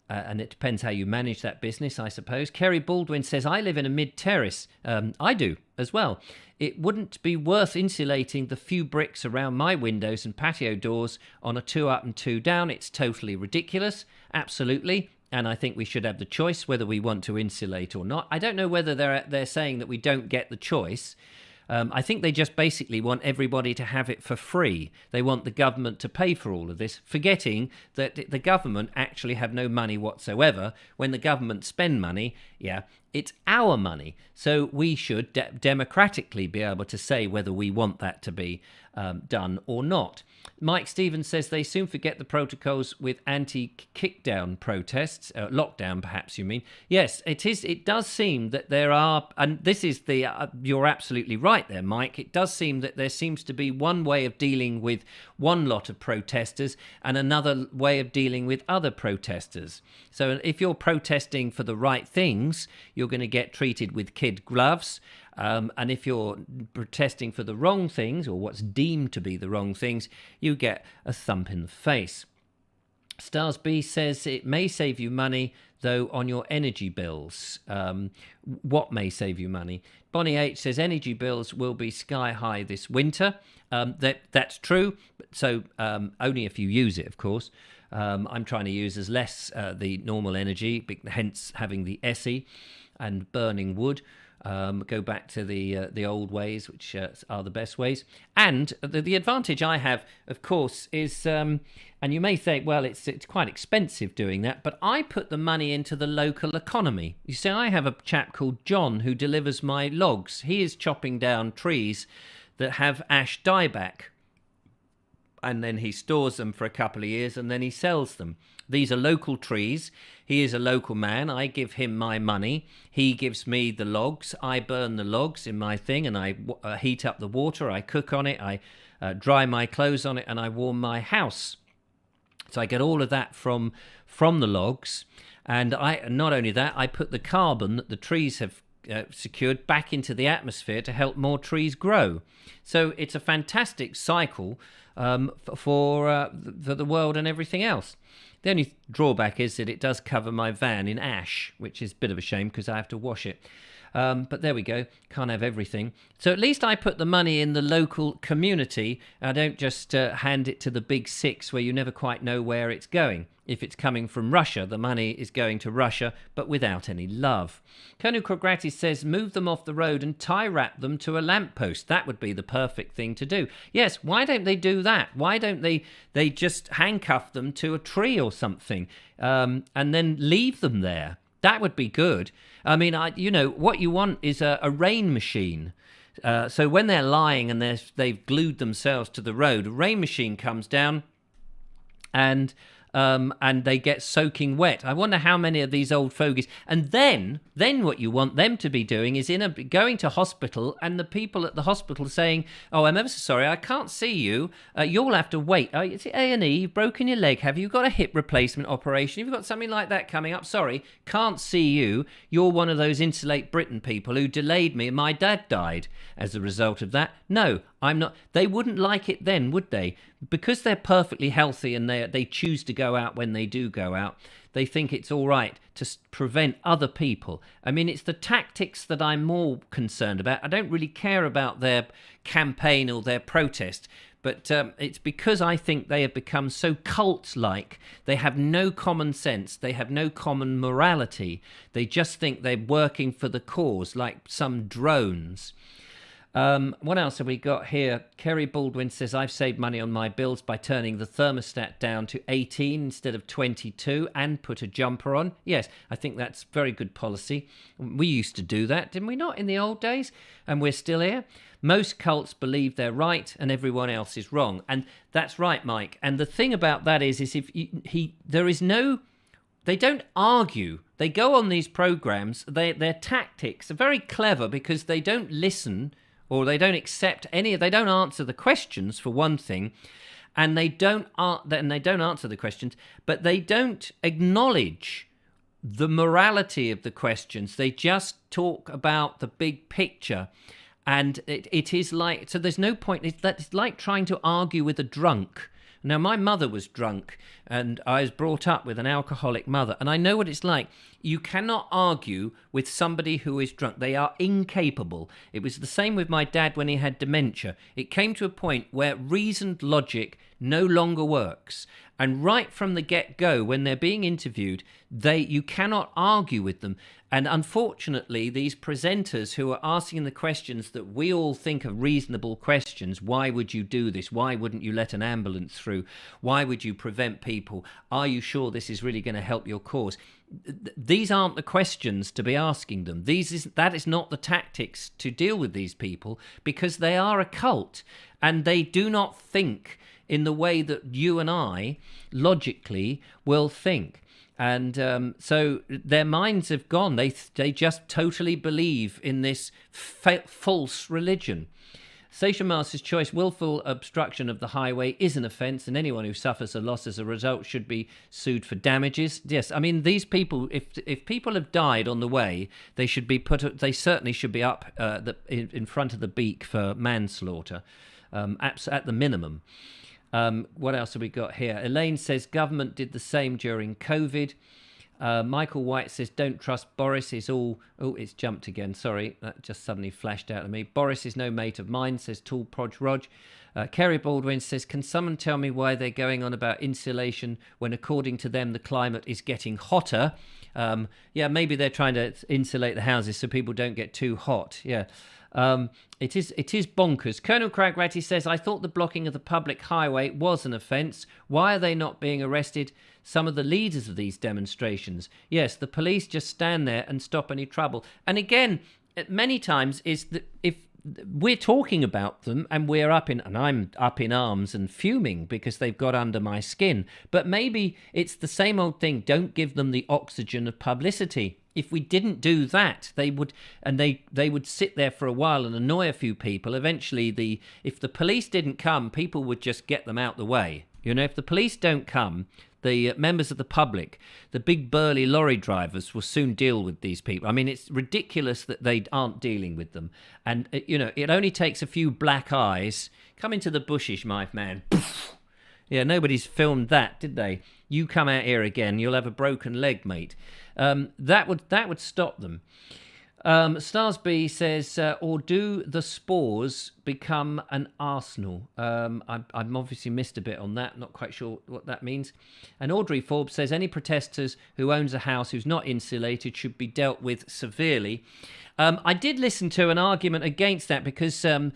And it depends how you manage that business, I suppose. Kerry Baldwin says, I live in a mid-terrace. I do as well. It wouldn't be worth insulating the few bricks around my windows and patio doors on a 2 up and 2 down. It's totally ridiculous. Absolutely. And I think we should have the choice whether we want to insulate or not. I don't know whether they're saying that we don't get the choice. I think they just basically want everybody to have it for free. They want the government to pay for all of this, forgetting that the government actually have no money whatsoever. When the government spend money, it's our money. So we should democratically be able to say whether we want that to be done or not. Mike Stevens says they soon forget the protocols with anti-kickdown protests, lockdown perhaps you mean. Yes, it is. It does seem that there are, and this is you're absolutely right there, Mike. It does seem that there seems to be one way of dealing with one lot of protesters and another way of dealing with other protesters. So if you're protesting for the right things, you're going to get treated with kid gloves. And if you're protesting for the wrong things, or what's deemed to be the wrong things, you get a thump in the face. Stars B says it may save you money, though, on your energy bills. What may save you money? Bonnie H says energy bills will be sky high this winter. That's true. So only if you use it, of course. I'm trying to use as less the normal energy, hence having the ESSI and burning wood. Go back to the old ways, which are the best ways. And the advantage I have, of course, is, and you may think, well, it's quite expensive doing that, but I put the money into the local economy. You see, I have a chap called John who delivers my logs. He is chopping down trees that have ash dieback, and then he stores them for a couple of years, and then he sells them. These are local trees. He is a local man. I give him my money. He gives me the logs. I burn the logs in my thing, and I heat up the water. I cook on it. I dry my clothes on it, and I warm my house. So I get all of that from the logs. And not only that, I put the carbon that the trees have secured back into the atmosphere to help more trees grow. So it's a fantastic cycle for the world and everything else. The only drawback is that it does cover my van in ash, which is a bit of a shame because I have to wash it. But there we go. Can't have everything. So at least I put the money in the local community. I don't just hand it to the big six where you never quite know where it's going. If it's coming from Russia, the money is going to Russia, but without any love. Colonel Krogratis says, move them off the road and tie-wrap them to a lamppost. That would be the perfect thing to do. Yes, why don't they do that? Why don't they just handcuff them to a tree or something and then leave them there? That would be good. I mean, what you want is a rain machine. So when they're lying and they've glued themselves to the road, a rain machine comes down and they get soaking wet. I wonder how many of these old fogies. And then what you want them to be doing is going to hospital, and the people at the hospital saying, "Oh, I'm ever so sorry, I can't see you. You'll have to wait. It's A&E. You've broken your leg. Have you got a hip replacement operation? You've got something like that coming up. Sorry, can't see you. You're one of those Insulate Britain people who delayed me, and my dad died as a result of that. No, I'm not." They wouldn't like it then, would they? Because they're perfectly healthy and they choose to go out when they do go out, they think it's all right to prevent other people. I mean, it's the tactics that I'm more concerned about. I don't really care about their campaign or their protest, but it's because I think they have become so cult-like. They have no common sense. They have no common morality. They just think they're working for the cause, like some drones. What else have we got here? Kerry Baldwin says, I've saved money on my bills by turning the thermostat down to 18 instead of 22 and put a jumper on. Yes, I think that's very good policy. We used to do that, didn't we not, in the old days? And we're still here. Most cults believe they're right and everyone else is wrong. And that's right, Mike. And the thing about that is they don't argue. They go on these programs. Their tactics are very clever because they don't listen, or they don't accept they don't answer the questions, for one thing, and they don't answer the questions, but they don't acknowledge the morality of the questions. They just talk about the big picture, and it is like, so there's no point. It's like trying to argue with a drunk. Now, my mother was drunk, and I was brought up with an alcoholic mother, and I know what it's like. You cannot argue with somebody who is drunk. They are incapable. It was the same with my dad when he had dementia. It came to a point where reasoned logic no longer works. And right from the get-go, when they're being interviewed, you cannot argue with them. And unfortunately, these presenters who are asking the questions that we all think are reasonable questions, why would you do this? Why wouldn't you let an ambulance through? Why would you prevent people? Are you sure this is really going to help your cause? These aren't the questions to be asking them. That is not the tactics to deal with these people, because they are a cult and they do not think in the way that you and I logically will think. And so their minds have gone. They just totally believe in this false religion. Station Master's Choice, willful obstruction of the highway is an offence, and anyone who suffers a loss as a result should be sued for damages. Yes, I mean, these people, if people have died on the way, they should be they certainly should be up in front of the beak for manslaughter, at the minimum. What else have we got here? Elaine says government did the same during COVID. Michael White says don't trust Boris. It's jumped again. Sorry, that just suddenly flashed out of me. Boris is no mate of mine, says Tool Proj Rog. Kerry Baldwin says, can someone tell me why they're going on about insulation when according to them the climate is getting hotter? Yeah, maybe they're trying to insulate the houses so people don't get too hot. Yeah. It is bonkers. Colonel Cragratty says, I thought the blocking of the public highway was an offence. Why are they not being arrested? Some of the leaders of these demonstrations. Yes, the police just stand there and stop any trouble. And again, many times is that if we're talking about them and I'm up in arms and fuming because they've got under my skin. But maybe it's the same old thing. Don't give them the oxygen of publicity. If we didn't do that, they would sit there for a while and annoy a few people. Eventually, if the police didn't come, people would just get them out the way. You know, if the police don't come, the members of the public, the big burly lorry drivers, will soon deal with these people. I mean, it's ridiculous that they aren't dealing with them. And, it only takes a few black eyes. Come into the bushes, my man. Yeah, nobody's filmed that, did they? You come out here again, you'll have a broken leg, mate. That would stop them. Starsby says, or do the spores become an arsenal? I'm obviously missed a bit on that. Not quite sure what that means. And Audrey Forbes says any protesters who owns a house who's not insulated should be dealt with severely. I did listen to an argument against that because Liam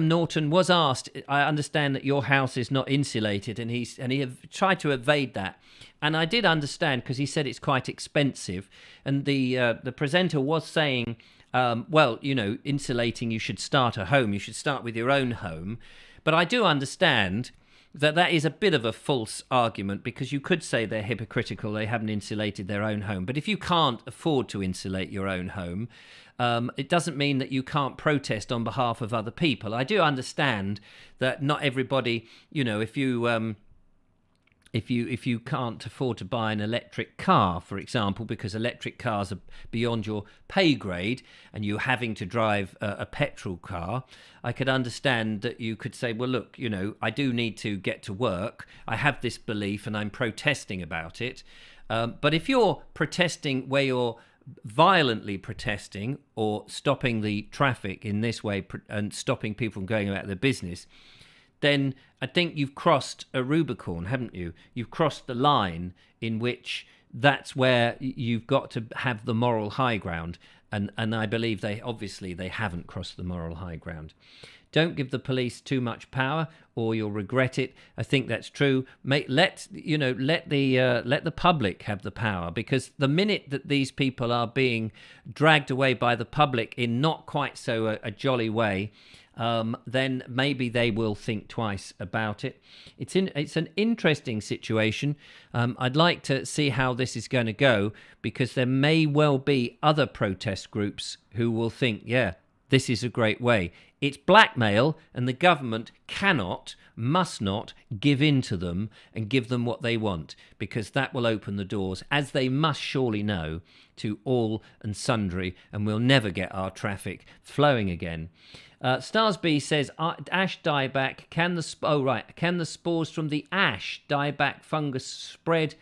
Norton was asked, I understand that your house is not insulated, and he tried to evade that. And I did understand because he said it's quite expensive. And the presenter was saying, well, you know, insulating, you should start at home. You should start with your own home. But I do understand that is a bit of a false argument, because you could say they're hypocritical, they haven't insulated their own home. But if you can't afford to insulate your own home, it doesn't mean that you can't protest on behalf of other people. I do understand that not everybody, you know, if you can't afford to buy an electric car, for example, because electric cars are beyond your pay grade and you're having to drive a petrol car, I could understand that you could say, well, look, you know, I do need to get to work. I have this belief and I'm protesting about it. But if you're protesting where you're violently protesting or stopping the traffic in this way and stopping people from going about their business, then I think you've crossed a Rubicon, haven't you? You've crossed the line in which that's where you've got to have the moral high ground. And I believe they haven't crossed the moral high ground. Don't give the police too much power or you'll regret it. I think that's true. Let the public have the power, because the minute that these people are being dragged away by the public in not quite so a jolly way, then maybe they will think twice about it. It's an interesting situation. I'd like to see how this is going to go, because there may well be other protest groups who will think, yeah, this is a great way. It's blackmail, and the government must not give in to them and give them what they want, because that will open the doors, as they must surely know, to all and sundry, and we'll never get our traffic flowing again. Starsby says, ash dieback, can the spores from the ash dieback fungus spread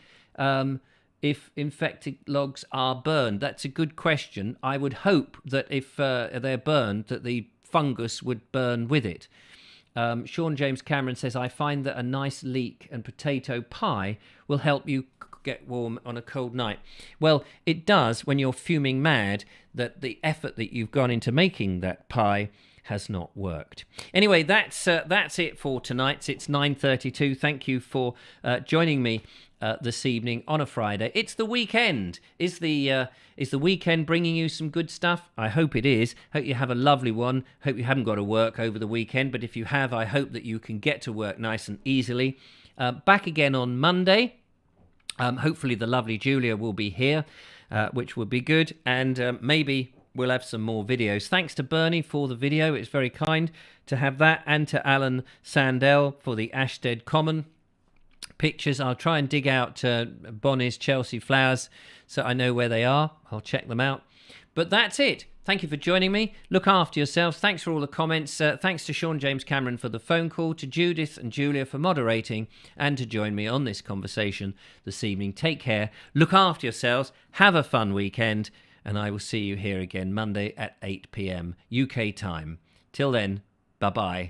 if infected logs are burned? That's a good question. I would hope that if they're burned, that the fungus would burn with it. Sean James Cameron says, I find that a nice leek and potato pie will help you get warm on a cold night. Well, it does when you're fuming mad that the effort that you've gone into making that pie has not worked. Anyway, that's it for tonight. It's 9:32. Thank you for joining me this evening on a Friday. It's the weekend. Is the weekend bringing you some good stuff? I hope it is. Hope you have a lovely one. Hope you haven't got to work over the weekend, but if you have, I hope that you can get to work nice and easily. Back again on Monday. Hopefully the lovely Julia will be here, which would be good, and maybe we'll have some more videos. Thanks to Bernie for the video. It's very kind to have that, and to Alan Sandell for the Ashstead Common pictures. I'll try and dig out Bonnie's Chelsea flowers so I know where they are. I'll check them out. But that's it. Thank you for joining me. Look after yourselves. Thanks for all the comments. Thanks to Sean James Cameron for the phone call, to Judith and Julia for moderating, and to join me on this conversation this evening. Take care. Look after yourselves. Have a fun weekend. And I will see you here again Monday at 8 p.m. UK time. Till then, bye-bye.